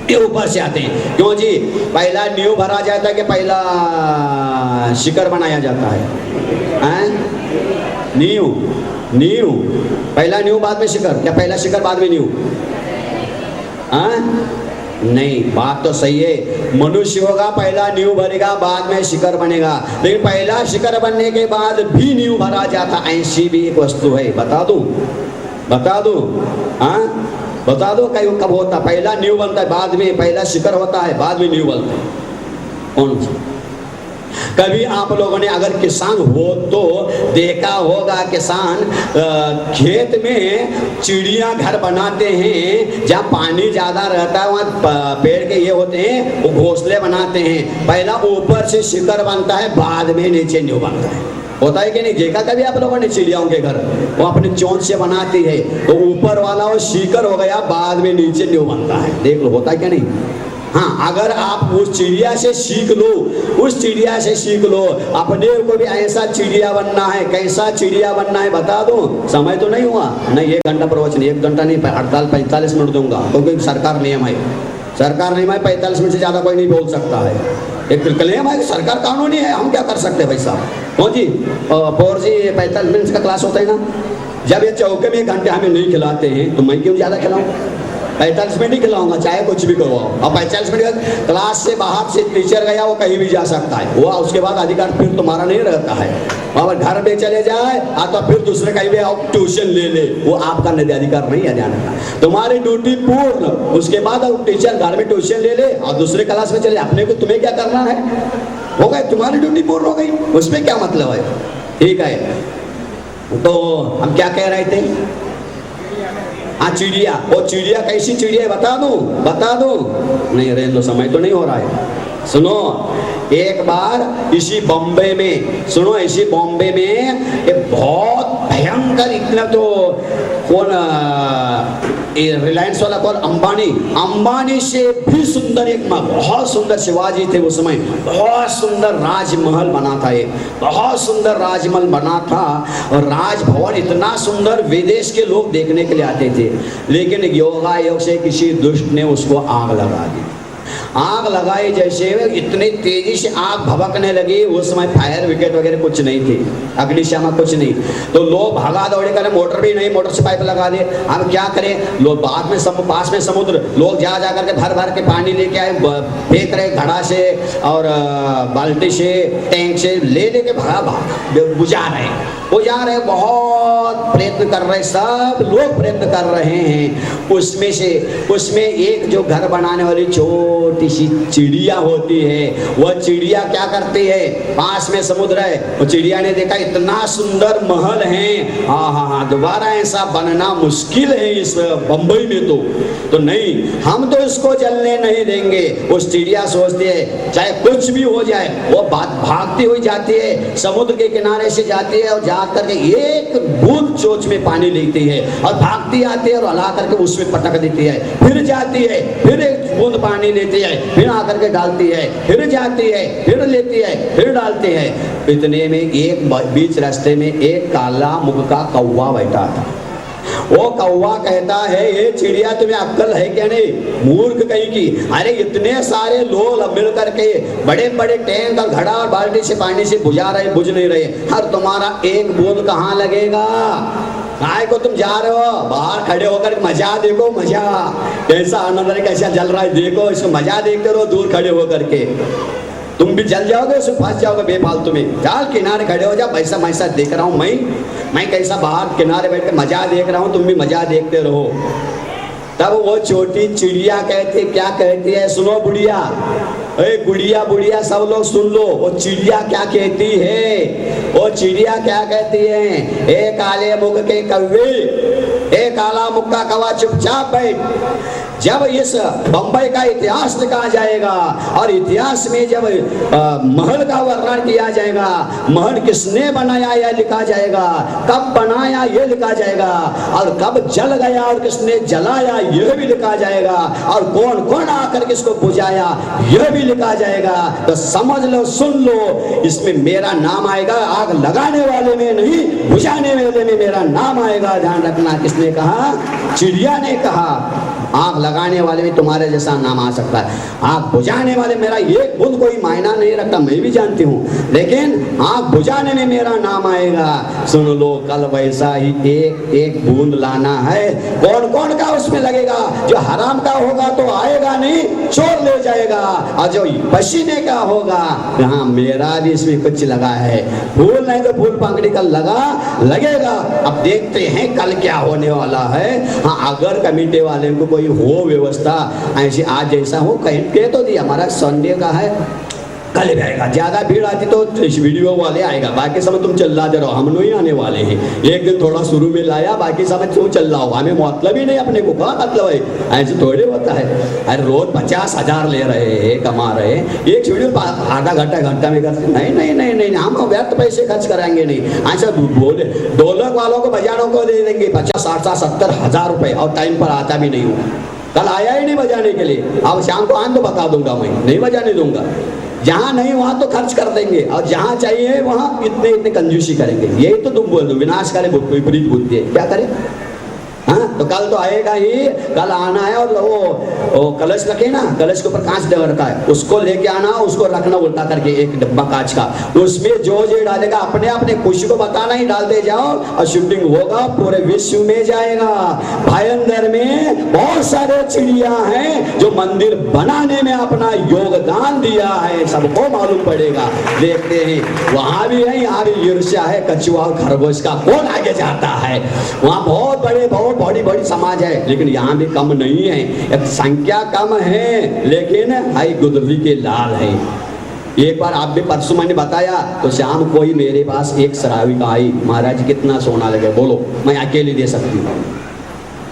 ये ऊपर से आते हैं, क्यों जी? पहला नींव भरा जाता है कि पहला शिखर बनाया जाता है? नींव पहला नींव बाद में शिखर, क्या पहला शिखर बाद में नींव? नहीं, बात तो सही है। मनुष्य होगा, पहला नींव भरेगा, बाद में शिखर बनेगा। लेकिन पहला शिखर बनने के बाद भी नींव भरा जाता, ऐसी भी एक वस्तु है। बता दूं हाँ, बता दो कब होता? पहला नींव बनता है, बाद में पहला शिखर होता है, बाद में नींव बनता है। कौन सा? कभी आप लोगों ने अगर किसान हो तो देखा होगा, किसान खेत में चिड़िया घर बनाते हैं, जहाँ पानी ज्यादा रहता है वहाँ पेड़ के ये होते हैं, वो घोंसले बनाते हैं। पहला ऊपर से शिखर बनता है, बाद में नीचे नींव बनता है। होता है कि नहीं? देखा कभी आप लोगों ने चिड़ियाओं के घर? वो अपने चोंच से बनाती है, तो ऊपर वाला वो शिखर हो गया, बाद में नीचे नींव बनता है। देख लो, होता है क्या नहीं? हाँ, अगर आप उस चिड़िया से सीख लो, उस चिड़िया से सीख लो, अपने को भी ऐसा चिड़िया बनना है। कैसा चिड़िया बनना है बता दो? समय तो नहीं हुआ, नहीं 1 घंटा प्रवचन, 1 घंटा नहीं, 45 मिनट दूंगा, क्योंकि सरकार नियम है। सरकार नियम है, 45 मिनट से ज्यादा कोई नहीं बोल सकता है। एक क्लेम है कि सरकार कानूनी है, हम क्या कर सकते हैं भाई साहब? कौन जी? 45 मिनट का क्लास होता है ना। जब ये चौके में 1 घंटे हमें नहीं खिलाते हैं तो मैं क्यों ज्यादा खिलाऊं? 45 मिनट ही खिलाऊंगा, चाहे कुछ भी करवाओ। अब 45 मिनट क्लास से बाहर से टीचर गया, वो कहीं भी जा सकता है, वो उसके बाद अधिकार फिर तुम्हारा नहीं रहता है। और घर में चले जाए तो फिर दूसरे कहीं भी आओ ट्यूशन ले ले, वो आपका अधिकार नहीं है जाने का। तुम्हारी ड्यूटी पूर्ण, उसके बाद टीचर घर में ट्यूशन ले ले और दूसरे क्लास में चले, अपने को तुम्हें क्या करना है? हो गए, तुम्हारी ड्यूटी पूर्ण हो गई, उसमें क्या मतलब है? ठीक है, तो हम क्या कह रहे थे? हाँ, चिड़िया। वो चिड़िया कैसी चिड़िया है बता दो? नहीं, रहने दो, समय तो नहीं हो रहा है। सुनो, एक बार इसी बॉम्बे में, सुनो, इसी बॉम्बे में एक बहुत भयंकर, इतना तो कौन, रिलायंस वाला कौन, अंबानी से भी सुंदर एक, बहुत सुंदर शिवाजी थे उस समय, बहुत सुंदर राजमहल बना था, एक बहुत सुंदर राजमहल बना था। और राजभवन इतना सुंदर, विदेश के लोग देखने के लिए आते थे। लेकिन योगायोग से किसी दुष्ट ने उसको आग लगा दी। आग लगाई, जैसे इतनी तेजी से आग भभकने लगी। उस समय फायर विकेट वगैरह कुछ नहीं थी, अग्निशामक कुछ नहीं, तो लोग भागा दौड़े करें, मोटर भी नहीं, मोटर से पाइप लगा दे। अब क्या करें? लोग बाद में पास में समुद्र, लोग जा करके भर के पानी लेके आए, फेंक रहे घड़ा से और बाल्टी से, टैंक से ले के बुझा रहे, बहुत प्रयत्न कर रहे, सब लोग प्रयत्न कर रहे हैं। उसमें एक जो घर बनाने वाली छोटी सी चिड़िया होती है, वह चिड़िया क्या करती है? पास में समुद्र है, वो चिड़िया ने देखा इतना सुंदर महल है, हाँ, दोबारा ऐसा बनना मुश्किल है इस बंबई में, तो नहीं, हम तो इसको जलने नहीं देंगे। उस चिड़िया सोचती है चाहे कुछ भी हो जाए, वो भागती हुई जाती है, समुद्र के किनारे से जाती है और जाकर के एक बूंद चोंच में पानी लेती है और भागती आती है और हला करके उसमें पटक देती है, फिर जाती है, फिर एक बूंद पानी लेती है, फिर आकर के डालती है, फिर जाती है, फिर लेती है, फिर डालती है। इतने में एक बीच रास्ते में एक काला मुख का कौवा बैठा था। वो कौवा कहता है, ये चिड़िया तुम्हें अक्ल है क्या? नहीं, मूर्ख कहीं की। अरे इतने सारे लोग मिल करके बड़े बड़े टैंक और घड़ा और बाल्टी से पानी से बुझा रहे, बुझ नहीं रहे, और तुम्हारा एक बूंद कहाँ लगेगा? काय को तुम जा रहे हो? बाहर खड़े होकर मजा देखो, मजा कैसा आनंद है, कैसा जल रहा है, देखो इसको, मजा देखते रहो दूर खड़े होकर के। तुम भी जल जाओगे, उसमें फंस जाओगे बेफालतू में। चल किनारे खड़े हो जा, वैसा देख रहा हूँ मैं कैसा बाहर किनारे बैठ के मजा देख रहा हूँ, तुम भी मजा देखते रहो। तब वो छोटी चिड़िया क्या कहती है? सुनो बुढ़िया, बुढ़िया सब लोग सुन लो, वो चिड़िया क्या कहती है? वो चिड़िया क्या कहती है? ए काले मुख के कौवे, ए काला मुख का कौवा चुपचाप बैठ। जब इस बंबई का इतिहास लिखा जाएगा और इतिहास में जब महल का वर्णन किया जाएगा, महल किसने बनाया यह लिखा जाएगा, कब बनाया यह लिखा जाएगा, और कब जल गया और किसने जलाया यह भी लिखा जाएगा, और कौन कौन आकर किसको बुझाया यह भी लिखा जाएगा। तो समझ लो, सुन लो, इसमें मेरा नाम आएगा। आग लगाने वाले में नहीं, बुझाने वाले में मेरा नाम आएगा, ध्यान रखना। किसने कहा? चिड़िया ने कहा। आग लगाने वाले में तुम्हारे जैसा नाम आ सकता है। आग बुझाने वाले मेरा एक बूंद कोई मायना नहीं रखता, मैं भी जानती हूँ, लेकिन आग बुझाने में मेरा नाम आएगा। सुन लो, कल वैसा ही एक एक बूंद लाना है। कौन कौन का उसमें लगेगा? जो हराम का होगा तो आएगा नहीं, चोर ले जाएगा, और जो पसीने का होगा, हाँ मेरा भी इसमें कुछ लगा है। फूल नहीं तो फूल पंखड़ी का लगेगा। अब देखते हैं कल क्या होने वाला है। हाँ, अगर कमेटी वाले को कोई हो व्यवस्था ऐसी आज जैसा हो, कह तो दिया हमारा संडे का है, कल भी आएगा। ज्यादा भीड़ आती तो इस वीडियो वाले आएगा, बाकी समय तुम चिल्लाते रहो, हम नहीं आने वाले हैं। एक दिन थोड़ा शुरू में लाया, बाकी समय तुम चिल्लाओ, हमें मतलब ही नहीं, अपने को क्या मतलब है? ऐसे थोड़े होता है। अरे रोज 50,000 ले रहे हैं, कमा रहे हैं, एक वीडियो आधा घंटा में करते नहीं नहीं नहीं नहीं, हम व्यर्थ पैसे खर्च कराएंगे नहीं। ऐसा बोले ढोलक वालों को, बजानों को दे देंगे 50, 60, 70,000 रुपए, और टाइम पर आता भी नहीं हूँ। कल आया ही नहीं बजाने के लिए, अब शाम को आन तो बता दूंगा, मैं नहीं बजाने दूंगा। जहाँ नहीं वहाँ तो खर्च कर देंगे, और जहाँ चाहिए वहाँ इतने इतने कंजूसी करेंगे। यही तो तुम बोल दो, विनाशकारी विपरीत बुद्धि है, क्या करें? हाँ, तो कल तो आएगा ही, कल आना है। और वो कलश रखे ना, कलश के ऊपर कांच रखा है, उसको लेके आना, उसको रखना उल्टा करके, एक डब्बा कांच का, उसमें जो डालेगा अपने अपने खुशी को बताना ही डालते जाओ, और शूटिंग होगा, पूरे विश्व में जाएगा। भाईंदर में बहुत सारे चिड़िया हैं जो मंदिर बनाने में अपना योगदान दिया है, सबको मालूम पड़ेगा। देखते हैं, वहां भी है, यहाँ भी ईर्ष्या है, कछुआ और खरगोश का, कौन आगे जाता है। वहां बहुत बड़े, बहुत बड़ी बड़ी समाज है, लेकिन यहाँ भी कम नहीं है, एक संख्या कम है, लेकिन आई गुदरी के लाल है। एक बार आप भी, परसों मैंने बताया, तो शाम को ही मेरे पास एक श्राविका आई, महाराज कितना सोना लगे, बोलो मैं अकेले दे सकती हूँ,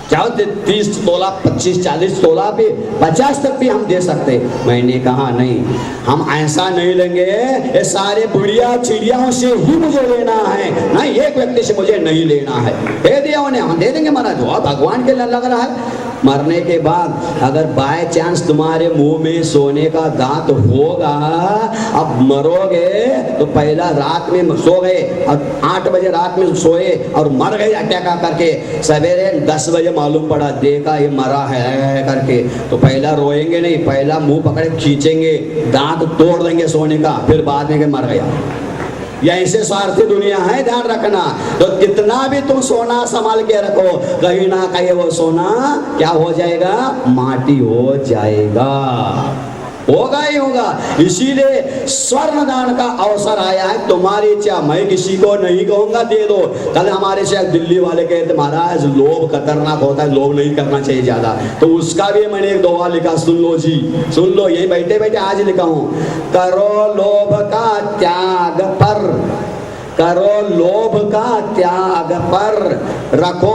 क्या 30 तोला, 25, 40 तोला भी, 50 तक भी हम दे सकते। मैंने कहा नहीं, हम ऐसा नहीं लेंगे, ये सारे बुढ़िया चिड़ियाओं से ही मुझे लेना है, ना एक व्यक्ति से मुझे नहीं लेना है। दे दिया उन्हें, हम दे देंगे महाराज, और भगवान के लिए लग रहा है। मरने के बाद अगर बाय चांस तुम्हारे मुंह में सोने का दांत होगा, अब मरोगे तो पहला रात में सो गए, और 8 बजे रात में सोए और मर गए अटैक करके, सवेरे 10 बजे मालूम पड़ा, देखा ये मरा है करके, तो पहला रोएंगे नहीं, पहला मुंह पकड़े खींचेंगे, दांत तोड़ देंगे सोने का, फिर बाद में मर गया। या ऐसे स्वार्थी दुनिया है, ध्यान रखना। तो कितना भी तुम सोना संभाल के रखो, कहीं ना कहीं वो सोना क्या हो जाएगा? माटी हो जाएगा, होगा ही होगा। इसीलिए स्वर्ण दान का अवसर आया है, तुम्हारी इच्छा, मैं किसी को नहीं कहूंगा दे दो। कल हमारे से दिल्ली वाले कहते महाराज लोभ खतरनाक होता है, लोभ नहीं करना चाहिए ज्यादा, तो उसका भी मैंने एक दोहा लिखा, सुन लो जी, सुन लो, यही बैठे बैठे आज लिखा हूं। करो लोभ का त्याग पर, करो लोभ का त्याग पर, रखो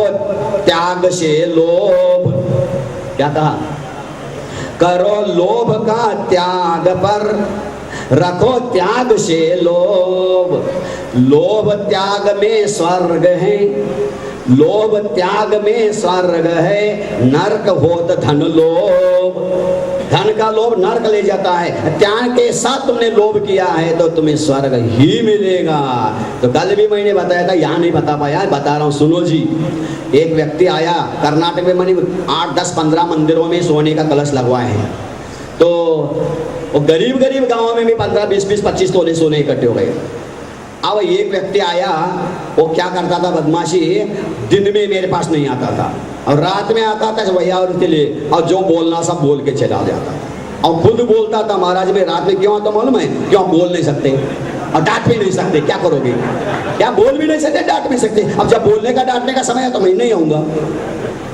त्याग से लोभ। क्या कहा? करो लोभ का त्याग पर, रखो त्याग से लोभ। लोभ त्याग में स्वर्ग है, लोभ त्याग में स्वर्ग है, नरक होत धन लोभ। धन का लोभ नरक ले जाता है, त्याग के साथ तुमने लोभ किया है तो तुम्हें स्वर्ग ही मिलेगा। तो कल भी मैंने बताया था, यहाँ नहीं बता पाया, बता रहा हूँ, सुनो जी। एक व्यक्ति आया, कर्नाटक में मैंने 8, 10, 15 मंदिरों में सोने का कलश लगवाए हैं, तो वो गरीब गरीब गांवों में भी 15, 20, 25 तोले सोने इकट्ठे हो गए। अब एक व्यक्ति आया, वो क्या करता था बदमाशी, दिन में मेरे पास नहीं आता था और रात में आता था भैया और के लिए, और जो बोलना सब बोल के चला जाता था, और खुद बोलता था महाराज मैं रात में क्यों आता मालूम है? क्यों बोल नहीं सकते और डांट भी नहीं सकते, क्या करोगे? क्या बोल भी नहीं सकते, डांट भी सकते। अब जब बोलने का डांटने का समय है तो मैं नहीं आऊंगा।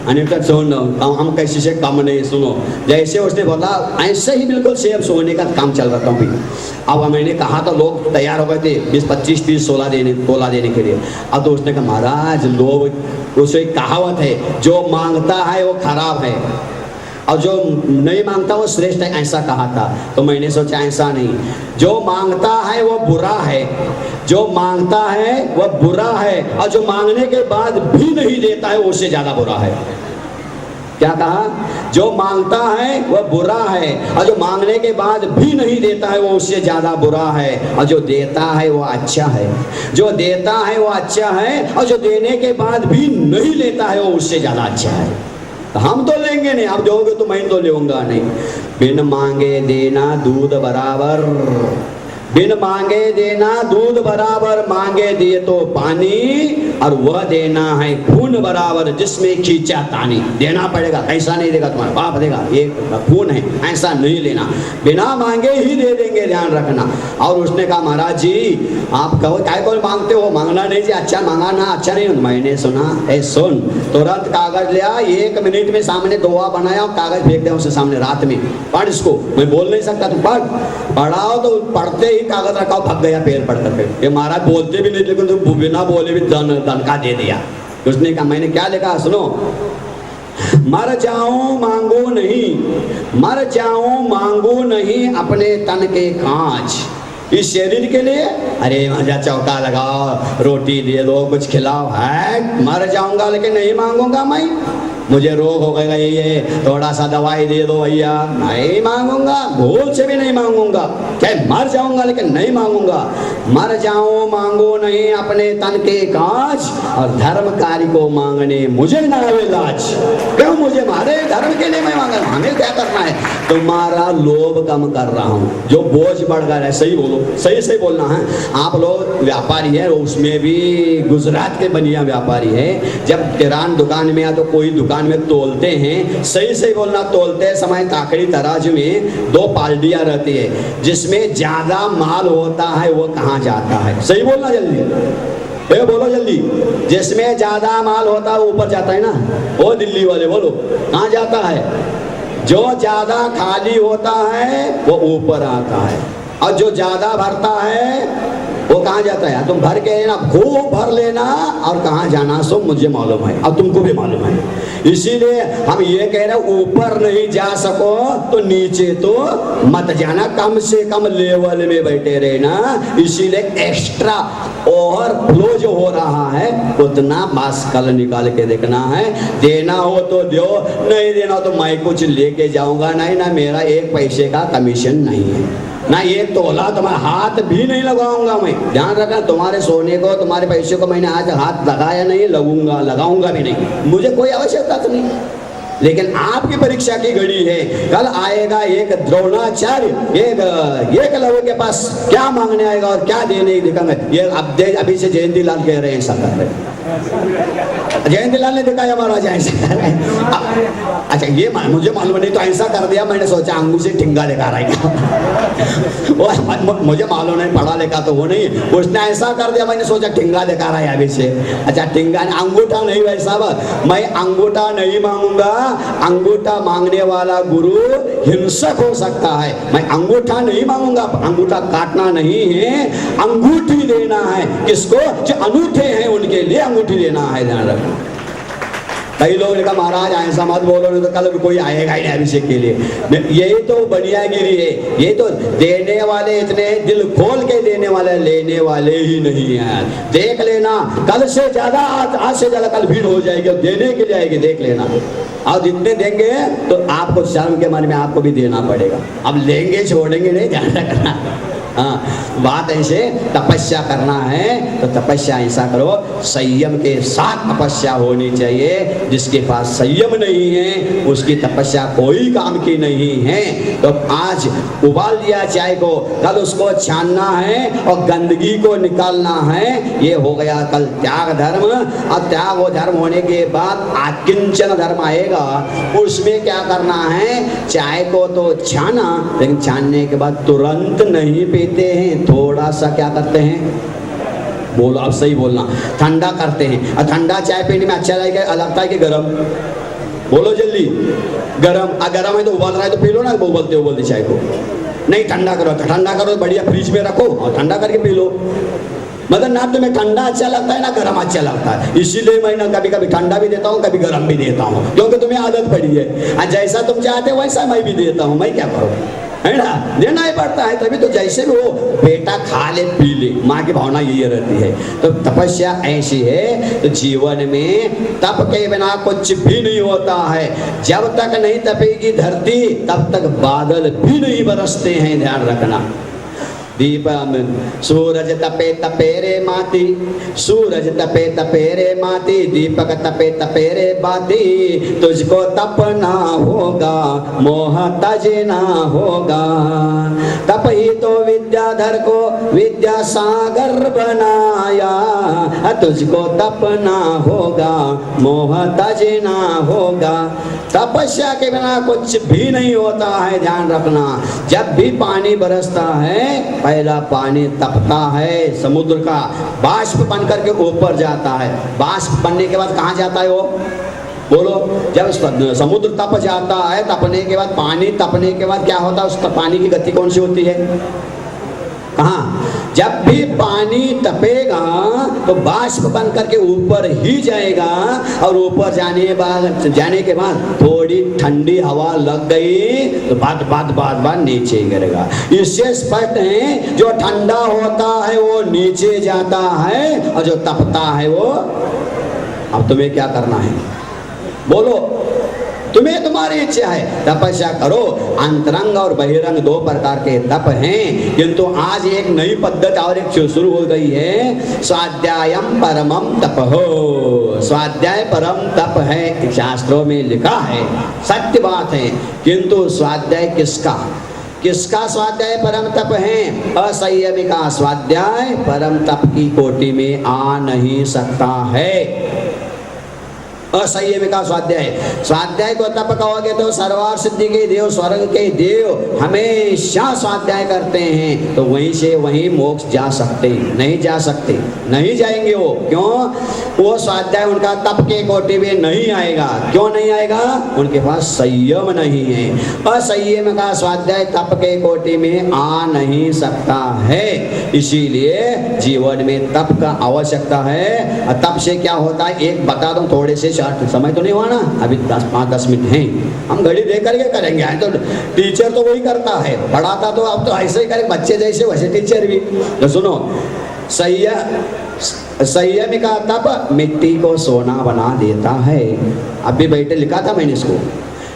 अनिता सुन, हम किसी से कम नहीं, सुनो, जैसे उसने बोला ऐसे ही बिल्कुल सेम सोने का काम चल रहा था भी। अब मैंने कहा तो लोग तैयार हो गए थे 20, 25, 30 तोला देने के लिए। अब तो उसने कहा महाराज लोग, उसे एक कहावत है, जो मांगता है वो खराब है और जो नहीं मांगता वो श्रेष्ठ है, ऐसा कहा था। तो मैंने सोचा ऐसा नहीं, जो मांगता है वो बुरा है, जो मांगता है वह बुरा है, और जो मांगने के बाद भी नहीं देता है वो उससे ज्यादा बुरा है। क्या कहा? जो मांगता है वह बुरा है, और जो मांगने के बाद भी नहीं देता है वो उससे ज्यादा बुरा है, और जो देता है वो अच्छा है। जो देता है वो अच्छा है, और जो देने के बाद भी नहीं लेता है वो उससे ज्यादा अच्छा है। हम तो लेंगे नहीं, आप दोगे तो मैं तो लूंगा नहीं। बिन मांगे देना दूध बराबर, बिन मांगे देना दूध बराबर, मांगे दिए तो पानी, और वह देना है खून बराबर जिसमें खींचा तानी। देना पड़ेगा, ऐसा नहीं देगा तुम्हारा बाप देगा, एक खून है, ऐसा नहीं लेना, बिना मांगे ही दे देंगे, ध्यान रखना। और उसने कहा महाराज जी आप कहो क्या को मांगते हो, मांगना नहीं जी, अच्छा मांगा ना, अच्छा नहीं। मैंने सुना, ए सुन, तुरंत कागज लिया, 1 मिनट में सामने दोहा बनाया, कागज फेंक दिया उसके सामने, रात में पढ़ इसको, मैं बोल नहीं सकता, तुम पढ़। पढ़ाओ तो पढ़ते ही कागज रखा, भाग गया पैर पड़ करके। ये महाराज बोलते भी नहीं, लेकिन तुम बिना बोले भी दनका दे दिया। उसने कहा मैंने क्या लिखा सुनो, मर जाऊं मांगू नहीं, मर जाऊं मांगू नहीं अपने तन के कांच। इस शरीर के लिए अरे मजा चौका लगाओ, रोटी दे दो, कुछ खिलाओ, है मर जाऊंगा लेकिन नहीं मांगूंगा मैं। मुझे रोग हो गया ये, थोड़ा सा दवाई दे दो भैया, नहीं मांगूंगा, भूल से भी नहीं मांगूंगा, क्या मर जाऊंगा लेकिन नहीं मांगूंगा। मर जाऊं मांगो नहीं अपने तन के कांच, और धर्म कार्य को मांगने मुझे ना आवे लाज। क्यों मुझे मारे धर्म के लिए मैं मांग रहा हूं, हमें क्या करना है, तुम्हारा लोभ कम कर रहा हूं, जो बोझ बढ़ गया है। सही बोलो, सही सही बोलना है। आप लोग व्यापारी है, उसमें भी गुजरात के बनिया व्यापारी है, जब किरान दुकान में या तो कोई दुकान में तोलते हैं, सही सही बोलना, तोलते समय ताकड़ी तराजू में 2 पाल्टियां रहती है, जिसमें ज्यादा माल होता है वो कहाँ जाता है, सही बोलना जल्दी, ए बोलो जल्दी, जिसमें ज्यादा माल होता है ऊपर जाता है ना, वो दिल्ली वाले बोलो कहाँ जाता है, जो ज्यादा खाली होता है वो ऊपर आता है, और जो ज्यादा भरता है वो कहाँ जाता है। तुम भर के लेना, खूब भर लेना, और कहाँ जाना सो मुझे मालूम है और तुमको भी मालूम है। इसीलिए हम ये कह रहे, ऊपर नहीं जा सको तो नीचे तो मत जाना, कम से कम लेवल में बैठे रहना। इसीलिए एक्स्ट्रा ओवर फ्लो जो हो रहा है उतना मास कल निकाल के देखना है। देना हो तो दो, नहीं देना हो तो मैं कुछ लेके जाऊंगा नहीं, ना मेरा 1 पैसे का कमीशन नहीं है, ना 1 तोला तुम्हारा हाथ भी नहीं लगाऊंगा मैं। ध्यान रखना, तुम्हारे सोने को, तुम्हारे पैसे को मैंने आज हाथ लगाया नहीं, लगाऊंगा भी नहीं, मुझे कोई आवश्यकता तो नहीं। लेकिन आपकी परीक्षा की घड़ी है, कल आएगा एक द्रोणाचार्य, एक एकलव्य के पास क्या मांगने आएगा और क्या देने दिखाएंगे। ये अब अभी से जयंती लाल कह रहे हैं ऐसा कर रहे, जयंती लाल ने दिखाया महाराज ऐसा कर रहे हैं। अच्छा ये मुझे मालूम नहीं, तो ऐसा कर दिया, मैंने सोचा अंगूठी से ठिंगा दिखा रहा है क्या मुझे मालूम नहीं, पढ़ा लिखा तो वो नहीं, उसने ऐसा कर दिया, मैंने सोचा ठिंगा दिखा रहा है अभी से। अच्छा ठिंगा, अंगूठा नहीं वैसा, मैं अंगूठा नहीं मांगूंगा, अंगूठा मांगने वाला गुरु हिंसक हो सकता है, मैं अंगूठा नहीं मांगूंगा, अंगूठा काटना नहीं है, अंगूठी देना है। किसको? जो अनूठे हैं उनके लिए अंगूठी देना है, ध्यान रखना। कई लोग ने कहा महाराज ऐसा मत बोलो, नहीं तो कल कोई आएगा ही नहीं अभिषेक के लिए। यही तो बढ़ियागिरी है, ये तो देने वाले इतने दिल खोल के देने वाले, लेने वाले ही नहीं हैं। देख लेना, कल से ज्यादा, आज से ज्यादा कल भीड़ हो जाएगी, देने के लिए आएगी, देख लेना। और जितने देंगे तो आपको शर्म के मन में आपको भी देना पड़ेगा। अब लेंगे छोड़ेंगे नहीं, ध्यान रखना। हाँ, बात ऐसे तपस्या करना है तो तपस्या ऐसा करो, संयम के साथ तपस्या होनी चाहिए। जिसके पास संयम नहीं है उसकी तपस्या कोई काम की नहीं है। तो आज उबाल दिया चाय को, कल उसको छानना है और गंदगी को निकालना है, ये हो गया कल त्याग धर्म। और त्याग वो धर्म होने के बाद आकिंचन धर्म आएगा, उसमें क्या करना है, चाय को तो छाना, लेकिन छानने के बाद तुरंत नहीं पीते हैं, थोड़ा सा क्या करते हैं, बोलो आप सही बोलना, ठंडा करते हैं। और ठंडा चाय पीने में अच्छा लगता है कि गरम? बोलो जल्दी, गरम। गरम है तो उबाल रहा है तो पी लो ना, उबलते चाय को। नहीं, ठंडा करो, तो ठंडा करो, बढ़िया फ्रिज में रखो और ठंडा करके पी लो। मतलब ना तुम्हें ठंडा अच्छा लगता है ना गरम अच्छा लगता है, इसीलिए मैं ना कभी कभी ठंडा भी देता हूँ, कभी गरम भी देता हूँ, क्योंकि तुम्हें आदत पड़ी है। जैसा तुम चाहते हो वैसा मैं भी देता हूँ, मैं क्या करूँ, है ना, देना ही पड़ता है। तभी तो जैसे भी हो, बेटा खा ले पी ले, माँ की भावना यही रहती है। तो तपस्या ऐसी है, तो जीवन में तप के बिना कुछ भी नहीं होता है। जब तक नहीं तपेगी धरती तब तक बादल भी नहीं बरसते हैं, ध्यान रखना। दीप सूरज तपे तपे रे माती, सूरज तपे तपे रे माती, दीपक तपे तपे रे बाती, तुझको तपना होगा मोह तजना होगा। तप ही तो विद्याधर को विद्या सागर बनाया, तुझको तपना होगा मोह तजना होगा। तपस्या के बिना कुछ भी नहीं होता है, ध्यान रखना। जब भी पानी बरसता है, पहला पानी तपता है, समुद्र का बाष्प बन करके ऊपर जाता है। बाष्प बनने के बाद कहाँ जाता है वो? बोलो। जब समुद्र तप जाता है, तपने के बाद पानी तपने के बाद क्या होता है? उस पानी की गति कौन सी होती है? कहाँ? जब भी पानी तपेगा तो बाष्प बन करके ऊपर ही जाएगा, और ऊपर जाने के बाद थोड़ी ठंडी हवा लग गई तो बाद नीचे गिरेगा। इससे स्पष्ट है, जो ठंडा होता है वो नीचे जाता है, और जो तपता है वो। अब तुम्हें क्या करना है? बोलो। तुम्हें तुम्हारी इच्छा है, तपस्या करो। अंतरंग और बहिरंग दो प्रकार के तप हैं, किंतु आज एक नई पद्धति और एक शुरू हो गई है, स्वाध्यायम परमम तप हो। स्वाध्याय परम तप है, शास्त्रों में लिखा है, सत्य बात है। किंतु स्वाध्याय किसका? किसका स्वाध्याय परम तप है? असंयमी का स्वाध्याय परम तप की कोटि में आ नहीं सकता है। असंयमी का स्वाध्याय को तप कहोगे तो सर्वार सिद्धि के देव, स्वर्ग के देव हमेशा स्वाध्याय करते हैं, तो वहीं से वहीं मोक्ष जा सकते नहीं? जा सकते नहीं, जाएंगे वो। क्यों? वो स्वाध्याय उनका तप के कोटि में नहीं आएगा। क्यों नहीं आएगा? उनके पास संयम नहीं है। असंयम का स्वाध्याय तप के कोटि में आ नहीं सकता है। इसीलिए जीवन में तप का आवश्यकता है। तप से क्या होता है, एक बता दूं थोड़े से, समय तो नहीं हुआ ना, अभी 5-10 मिनट हैं, हम घड़ी देख करके करेंगे। तो टीचर तो वही करता है, पढ़ाता तो अब तो ऐसे ही करें, बच्चे जैसे वैसे टीचर भी। तो सुनो, संयम का तप मिट्टी को सोना बना देता है। अभी बैठे लिखा था मैंने इसको।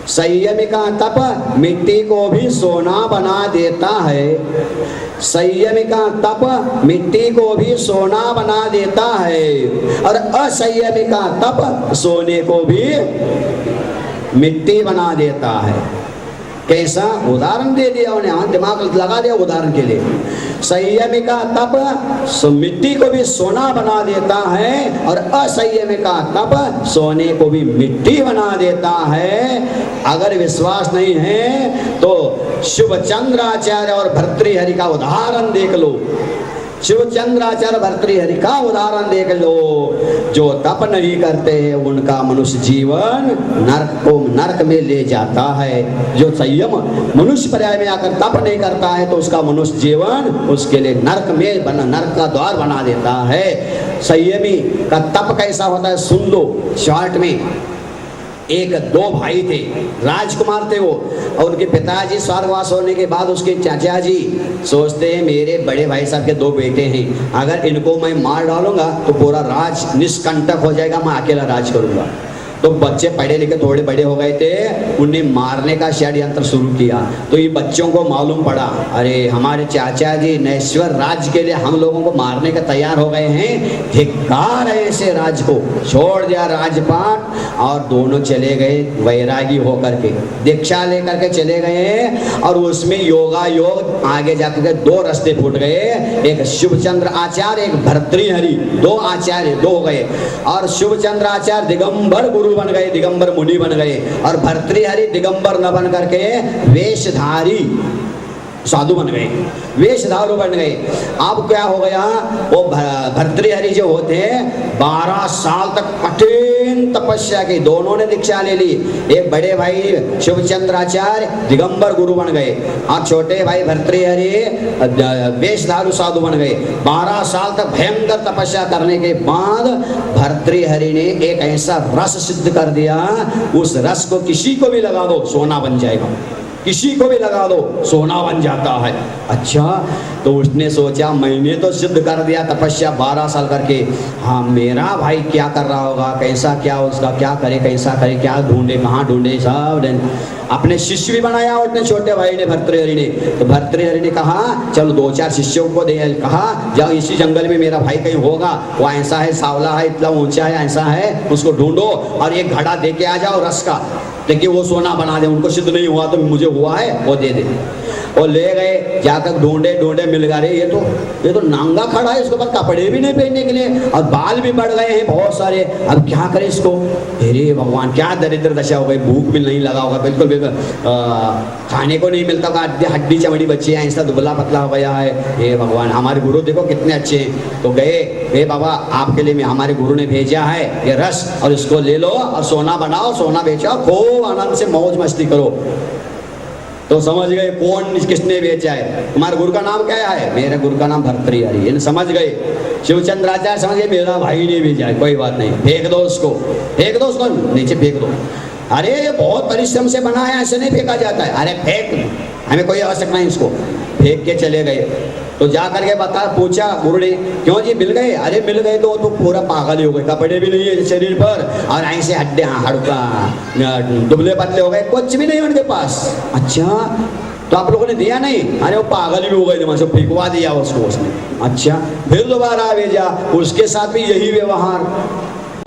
संयम का तप मिट्टी को भी सोना बना देता है। संयम का तप मिट्टी को भी सोना बना देता है, और असंयम का तप सोने को भी मिट्टी बना देता है। कैसा? उदाहरण दे दिया उन्हें, दिमाग लगा दिया उदाहरण के लिए। संयमी का तप मिट्टी को भी सोना बना देता है, और असंयमी का तप सोने को भी मिट्टी बना देता है। अगर विश्वास नहीं है तो शिवचंद्राचार्य और भर्तृहरि का उदाहरण देख लो। शिवचंद्राचार्य भर्तृहरि का उदाहरण देख लो। जो तप नहीं करते हैं उनका मनुष्य जीवन नरक में ले जाता है। जो संयम मनुष्य पर्याय में आकर तप नहीं करता है तो उसका मनुष्य जीवन उसके लिए नरक का द्वार बना देता है। संयमी का तप कैसा होता है सुन लो शॉर्ट में। एक दो भाई थे, राजकुमार थे वो, और उनके पिताजी स्वर्गवास होने के बाद उसके चाचा जी सोचते हैं मेरे बड़े भाई साहब के 2 बेटे हैं, अगर इनको मैं मार डालूंगा तो पूरा राज निष्कंटक हो जाएगा, मैं अकेला राज करूंगा। तो बच्चे पढ़े लिखे थोड़े बड़े हो गए थे, उन्हें मारने का षड्यंत्र शुरू किया। तो ये बच्चों को मालूम पड़ा, अरे हमारे चाचा जी नैश्वर राज्य के लिए हम लोगों को मारने का तैयार हो गए हैं, धिक्कार है ऐसे राज को। छोड़ दिया राजपाट और दोनों चले गए वैरागी होकर के, दीक्षा लेकर के चले गए। और उसमें योगा योग आगे जाकर के 2 रास्ते फूट गए, एक शिवचंद्र आचार्य एक भर्तृहरि, 2 आचार्य 2 हो गए। और शिवचंद्र आचार्य दिगंबर गुरु बन गए, दिगंबर मुनि बन गए, और भर्तृहरि दिगंबर न बन करके वेशधारी साधु बन गए, वेशधारू बन गए। अब क्या हो गया, वो भर्तृहरि जो होते 12 साल तक कठिन तपस्या की, दोनों ने दीक्षा ले ली। एक बड़े भाई शिवचंद्राचार्य दिगंबर गुरु बन गए, और छोटे भाई भर्तृहरि वेशधारू साधु बन गए। 12 साल तक भयंकर तपस्या करने के बाद भर्तृहरि ने एक ऐसा रस सिद्ध कर दिया, उस रस को किसी को भी लगा दो सोना बन जाएगा, किसी को भी लगा दो सोना बन जाता है। अच्छा, तो उसने सोचा मैंने तो सिद्ध कर दिया तपस्या 12 साल करके, हाँ मेरा भाई क्या कर रहा होगा, कैसा क्या उसका क्या करे, कैसा करे, क्या ढूंढे, कहाँ ढूंढे, सब अपने शिष्य भी बनाया और अपने छोटे भाई ने भर्तृहरि ने। तो भर्तृहरि ने कहा चलो 2-4 शिष्यों को दे, कहा जाओ इसी जंगल में मेरा भाई कहीं होगा, वो ऐसा है, सावला है, इतना ऊंचा है, ऐसा है, उसको ढूंढो और एक घड़ा दे के आ जाओ रस का, लेकिन वो सोना बना दे, उनको सिद्ध नहीं हुआ तो मुझे हुआ है वो दे दे। और ले गए, जाकर ढूंढे ढूंढे मिल गया, रे ये तो नांगा खड़ा है, इसके ऊपर कपड़े भी नहीं पहनने के लिए और बाल भी बढ़ गए हैं बहुत सारे, अब क्या करें इसको। अरे भगवान क्या दरिद्र दशा हो गई, भूख भी नहीं लगा होगा, बिल्कुल बिल्कुल खाने को नहीं मिलता होगा, हड्डी चमड़ी बच्चे हैं, ऐसा दुबला पतला हो गया है। हे भगवान हमारे गुरु देखो कितने अच्छे हैं। तो गए, हे बाबा आपके लिए हमारे गुरु ने भेजा है ये रस, और इसको ले लो और सोना बनाओ, सोना बेचो, खूब आनंद से मौज मस्ती करो। तो समझ गए कौन किसने बेचा है, तुम्हारे गुरु का नाम क्या है, मेरे गुरु का नाम भर्तृहरि। समझ गए, शिवचंद्राचार्य समझ गए मेरा भाई ने भेजा है, कोई बात नहीं, फेंक दो उसको, फेंक दो उसको नीचे फेंक दो। अरे ये बहुत परिश्रम से बना है, ऐसे नहीं फेंका जाता है, अरे फेंक, हमें कोई आवश्यकता नहीं, इसको फेंक के चले गए। तो जा करके बता पूछा गुरु ने, क्यों जी मिल गए, अरे मिल गए तो पूरा पागल ही हो गए, कपड़े भी नहीं है शरीर पर और ऐसे हड्डे हड़का दुबले पतले हो गए, कुछ भी नहीं उनके पास। अच्छा तो आप लोगों ने दिया नहीं, अरे वो पागल भी हो गए, वहां से फेंकवा दिया उसको उसने। अच्छा फिर दोबारा भेजा, उसके साथ भी यही व्यवहार।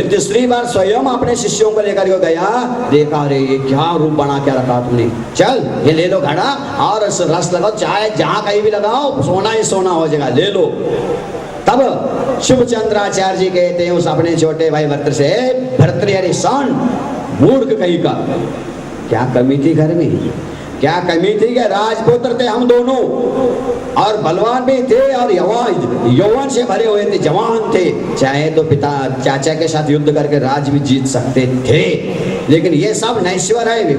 तीसरी बार स्वयं अपने शिष्यों को लेकर के गया, देखा रे ये क्या रूप बना के रखा तुमने, चल ये ले लो घड़ा और रस लगाओ, चाहे जहां कहीं भी लगाओ सोना ही सोना हो जाएगा, ले लो। तब शिवचंद्राचार्य जी कहते हैं उस अपने छोटे भाई भर्तृ से, भर्तृहरि सन मूर्ख कहीं का, क्या कमी थी घर में, क्या कमी थी कि राजपुत्र थे हम दोनों और बलवान भी थे और यौवन से भरे हुए थे, जवान थे, चाहे तो पिता चाचा के साथ युद्ध करके राज भी जीत सकते थे, लेकिन ये सब नैश्वर है,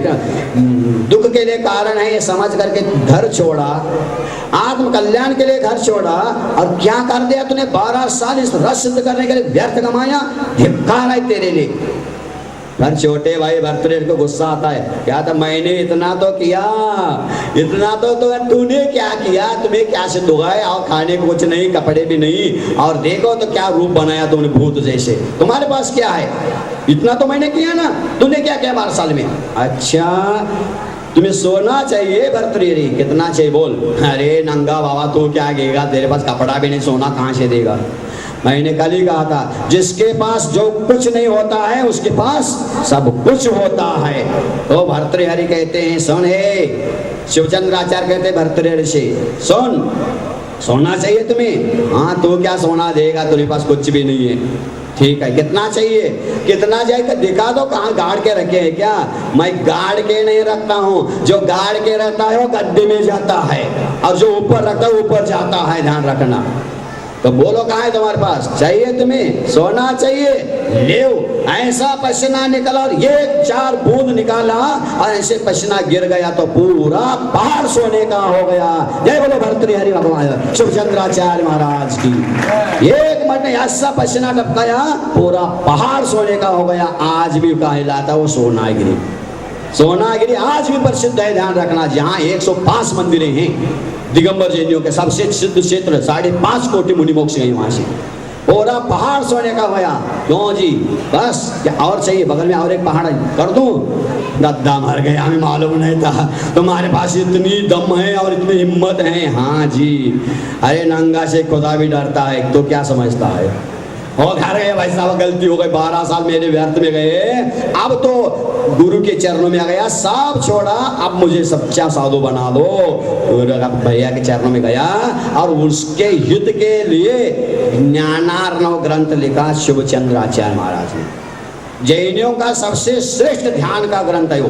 दुख के लिए कारण है, ये समझ करके घर छोड़ा, आत्म कल्याण के लिए घर छोड़ा, और क्या कर दिया तूने 12 साल इस रस सिद्ध करने के लिए व्यर्थ कमाया, धिक्कार है तेरे लिए। पर छोटे भाई भर्तृहरि को गुस्सा आता है, क्या था मैंने इतना तो किया, इतना तो तूने क्या किया, तुम्हें क्या सिद्ध हुआ है, और खाने को कुछ नहीं, कपड़े भी नहीं, और देखो तो क्या रूप बनाया तुमने भूत जैसे, तुम्हारे पास क्या है, इतना तो मैंने किया ना, तूने क्या किया 12 साल में। अच्छा तुम्हें सोना चाहिए भर्तृहरि, कितना चाहिए बोल, अरे नंगा बाबा तू क्या देगा, तेरे पास कपड़ा भी नहीं, सोना कहाँ से देगा। मैंने कल ही कहा था जिसके पास जो कुछ नहीं होता है उसके पास सब कुछ होता है। तो भर्तृहरि कहते हैं सुन, हे शिवचंद्राचार्य कहते हैं भर्तृहरि से, सुन सोना चाहिए तुम्हें, हाँ तू क्या सोना देगा, तेरे पास कुछ भी नहीं है, ठीक है कितना चाहिए, कितना चाहिए दिखा दो, कहाँ गाड़ के रखे हैं क्या, मैं गाड़ के नहीं रखता हूँ, जो गाड़ के रहता है वो गद्दे में जाता है और जो ऊपर रखता है ऊपर जाता है, ध्यान रखना। तो बोलो कहाँ है तुम्हारे पास, चाहिए तुम्हें सोना चाहिए, ले ऐसा पसीना निकला और ये 4 बूंद निकाला और ऐसे पसीना गिर गया तो पूरा पहाड़ सोने का हो गया। जय बोलो भर्तृहरि भगवान शिवचंद्राचार्य महाराज की। एक मिनट में ऐसा पसीना टपकाया पूरा पहाड़ सोने का हो गया। आज भी कहलाता वो सोनागिरी, सोनागिरी आज भी प्रसिद्ध है, ध्यान रखना। जहाँ 105 मंदिरें हैं दिगंबर जैनियों के, सबसे सिद्ध क्षेत्र, 5.5 कोटि मुनि मोक्ष गए वहां से, पूरा पहाड़ सोने का होया। क्यों जी, बस क्या और चाहिए, बगल में और एक पहाड़ कर दूं, गद्दा मर गया, हमें मालूम नहीं था तुम्हारे पास इतनी दम है और इतनी हिम्मत है। हाँ जी, अरे नंगा से खुदा भी डरता है, तो क्या समझता है, और घर गए भाई साहब, गलती हो गई, 12 साल मेरे व्यर्थ में गए, अब तो गुरु के चरणों में आ गया, सब छोड़ा, अब मुझे सच्चा साधु बना दो। भैया के चरणों में गया और उसके हित के लिए ज्ञानार्णव ग्रंथ लिखा शिवचंद्राचार्य महाराज ने। जैनियों का सबसे श्रेष्ठ ध्यान का ग्रंथ है वो,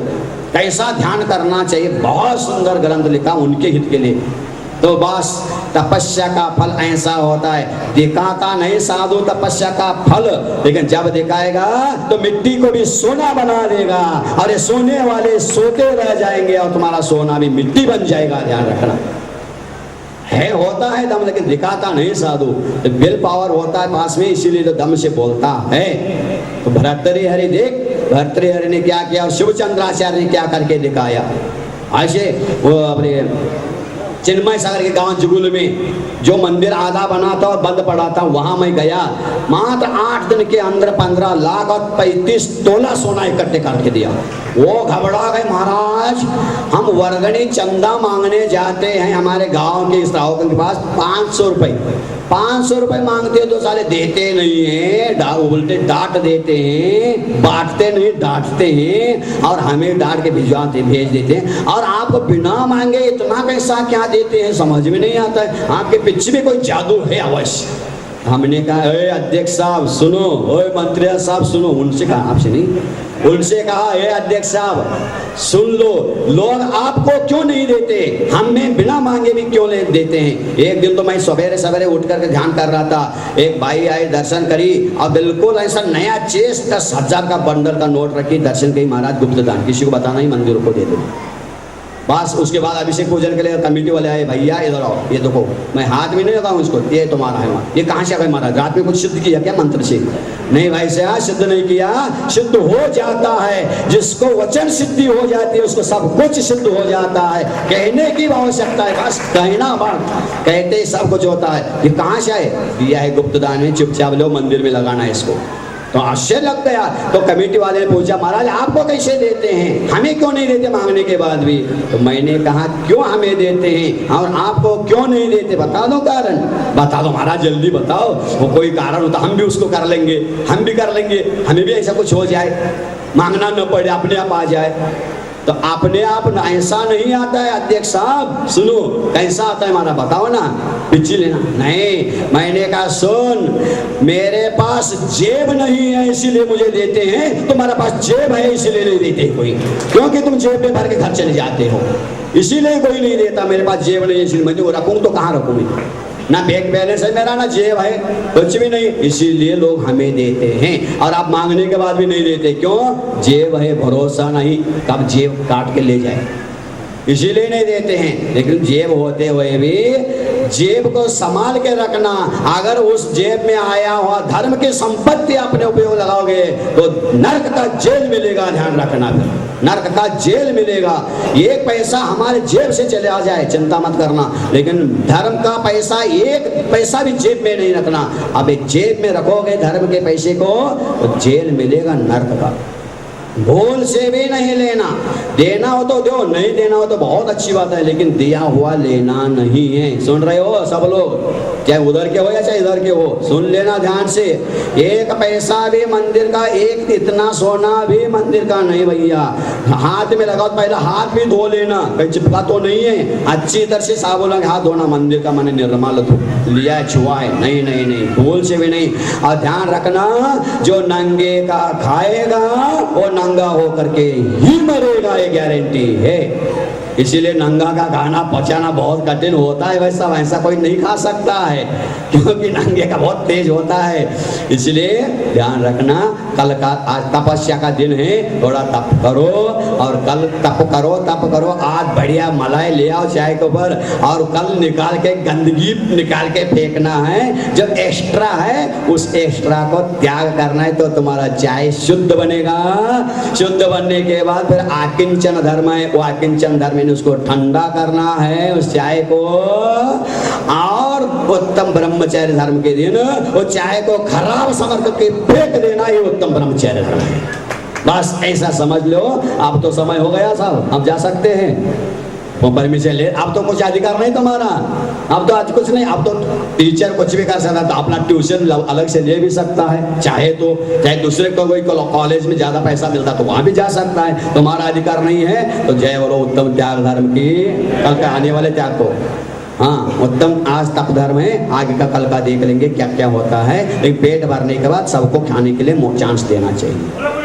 कैसा ध्यान करना चाहिए, बहुत सुंदर ग्रंथ लिखा उनके हित के लिए। तो बस तपस्या का फल ऐसा होता है, दिखाता नहीं साधु तपस्या का फल, लेकिन जब दिखाएगा तो मिट्टी को भी सोना बना देगा, और ये सोने वाले सोते रह जाएंगे और तुम्हारा सोना भी मिट्टी बन जाएगा। ध्यान रखना है, होता है दम, लेकिन दिखाता नहीं साधु। तो विल पावर होता है पास में, इसीलिए तो दम से बोलता है। तो भर्तृहरि देख, भर्तृहरि ने क्या किया और शिवचंद्राचार्य ने क्या करके दिखाया। ऐसे वो अपने चिन्मय सागर के गांव जुगुल में जो मंदिर आधा बना था और बंद पड़ा था, वहां मैं गया। मात्र 8 दिन के अंदर 15 लाख और 35 तोला सोना इकट्ठे करके दिया। वो घबरा गए, महाराज हम वर्गणी चंदा मांगने जाते हैं हमारे गांव के इस रावकन के पास 500 रुपए, 500 रुपए मांगते हो तो साले देते नहीं है, उल्टे डांट देते हैं, बांटते नहीं डांटते हैं, और हमें डांट के भिजवाते भेज देते हैं, और आपको बिना मांगे इतना पैसा क्या देते हैं, समझ में नहीं आता है। आपके पीछे भी कोई जादू है अवश्य। हमने कहा ए अध्यक्ष साहब सुनो, ओए मंत्री साहब सुनो, उनसे कहा, आपसे नहीं, उनसे कहा ए अध्यक्ष साहब सुन लो, लोग आपको क्यों नहीं देते, हमें बिना मांगे भी क्यों ले देते हैं। एक दिन तो मैं सवेरे सवेरे उठ करके ध्यान कर रहा था, एक भाई आए, दर्शन करी और बिल्कुल ऐसा नया चेस 10,000 का बंडल का नोट रखी, दर्शन करी, महाराज गुप्त दान, किसी को बताना ही, मंदिरों को दे दो बस। उसके बाद अभिषेक पूजन के लिए कमेटी वाले आए, भैया इधर आओ, ये देखो मैं हाथ में नहीं लगाऊं इसको, ये तुम्हारा है, वहाँ ये कहाँ से आ गए महाराज, रात में कुछ सिद्ध किया क्या मंत्र से? नहीं भाई साहब सिद्ध नहीं किया, सिद्ध हो जाता है, जिसको वचन सिद्धि हो जाती है उसको सब कुछ सिद्ध हो जाता है, कहने की आवश्यकता है, बस कहना बात, कहते ही सब कुछ होता है। ये कहाँ से आए? दिया है गुप्त दान में, चुपचाप लो मंदिर में लगाना है इसको। तो आश्चर्य लग गया। तो कमेटी वाले ने पूछा, महाराज आपको कैसे देते हैं, हमें क्यों नहीं देते मांगने के बाद भी? तो मैंने कहा क्यों हमें देते हैं और आपको क्यों नहीं देते, बता दो कारण। बता दो महाराज जल्दी बताओ, वो कोई कारण होता हम भी उसको कर लेंगे, हम भी कर लेंगे, हमें भी ऐसा कुछ हो जाए, मांगना न पड़े, अपने आप आ जाए। तो अपने आप ऐसा नहीं आता है अध्यक्ष साहब, सुनो कैसा आता है हमारा, बताओ ना, पिछली लेना नहीं। मैंने कहा सुन, मेरे पास जेब नहीं है इसीलिए मुझे देते हैं, तुम्हारे पास जेब है इसीलिए नहीं देते कोई, क्योंकि तुम जेब में भर के घर चले जाते हो, इसीलिए कोई नहीं देता। मेरे पास जेब नहीं है इसलिए मैं रखूँ तो कहाँ रखूँ, ना बैंक बैलेंस है मेरा, ना जेब है, कुछ भी नहीं, इसीलिए लोग हमें देते हैं। और आप मांगने के बाद भी नहीं देते, क्यों? जेब है, भरोसा नहीं कब जेब काट के ले जाए, इसीलिए नहीं देते हैं। लेकिन जेब होते हुए भी जेब को संभाल के रखना। अगर उस जेब में आया हुआ धर्म की संपत्ति अपने उपयोग लगाओगे तो नरक का जेल मिलेगा, ध्यान रखना, नरक का जेल मिलेगा। एक पैसा हमारे जेब से चले आ जाए चिंता मत करना, लेकिन धर्म का पैसा एक पैसा भी जेब में नहीं रखना। अब जेब में रखोगे धर्म के पैसे को तो जेल मिलेगा नरक का। भूल से भी नहीं लेना, देना हो तो दो, नहीं देना हो तो बहुत अच्छी बात है, लेकिन दिया हुआ लेना नहीं है। सुन रहे हो सब लोग, चाहे उधर के हो या चाहे इधर के हो, सुन लेना ध्यान से। एक पैसा भी मंदिर का, एक इतना सोना भी मंदिर का नहीं भैया। हाथ में लगाओ, पहले हाथ भी धो लेना, कहीं चिपका तो नहीं है, अच्छी तरह से साबुन लगा हाथ धोना, मंदिर का मैंने निर्मल लिया है, छुआ है, नहीं नहीं नहीं, भूल से भी नहीं। और ध्यान रखना, जो नंगे का खाएगा वो नंगा होकर के ही मरेगा, ये गारंटी है। इसीलिए नंगा का खाना पचाना बहुत कठिन होता है, वैसा वैसा कोई नहीं खा सकता है, क्योंकि नंगे का बहुत तेज होता है। इसलिए ध्यान रखना, कल का आज तपस्या का दिन है, थोड़ा तप करो, और कल तप करो, आज बढ़िया मलाई ले आओ चाय के ऊपर, और कल निकाल के गंदगी निकाल के फेंकना है, जो एक्स्ट्रा है उस एक्स्ट्रा को त्याग करना है, तो तुम्हारा चाय शुद्ध बनेगा। शुद्ध बनने के बाद फिर आकिंचन धर्म है, वो आकिंचन धर्म उसको ठंडा करना है उस चाय को, और उत्तम ब्रह्मचर्य धर्म के दिन वो चाय को खराब समझ करके फेंक देना, ये उत्तम ब्रह्मचर्य धर्म है। बस ऐसा समझ लो। अब तो समय हो गया साहब, अब जा सकते हैं, वो परमिशन ले। अब तो कुछ अधिकार नहीं तुम्हारा, अब तो आज कुछ नहीं, अब तो टीचर कुछ भी कर सकता है, तो अपना ट्यूशन अलग से ले भी सकता है, चाहे तो, चाहे दूसरे को कोई कॉलेज में ज्यादा पैसा मिलता तो वहां भी जा सकता है, तुम्हारा अधिकार नहीं है। तो जय बोलो उत्तम त्याग धर्म की, कल का आने वाले त्याग को। हाँ, उत्तम आज तप धर्म है, आगे का कल का देख लेंगे क्या क्या होता है, लेकिन पेट भरने के बाद सबको खाने के लिए चांस देना चाहिए।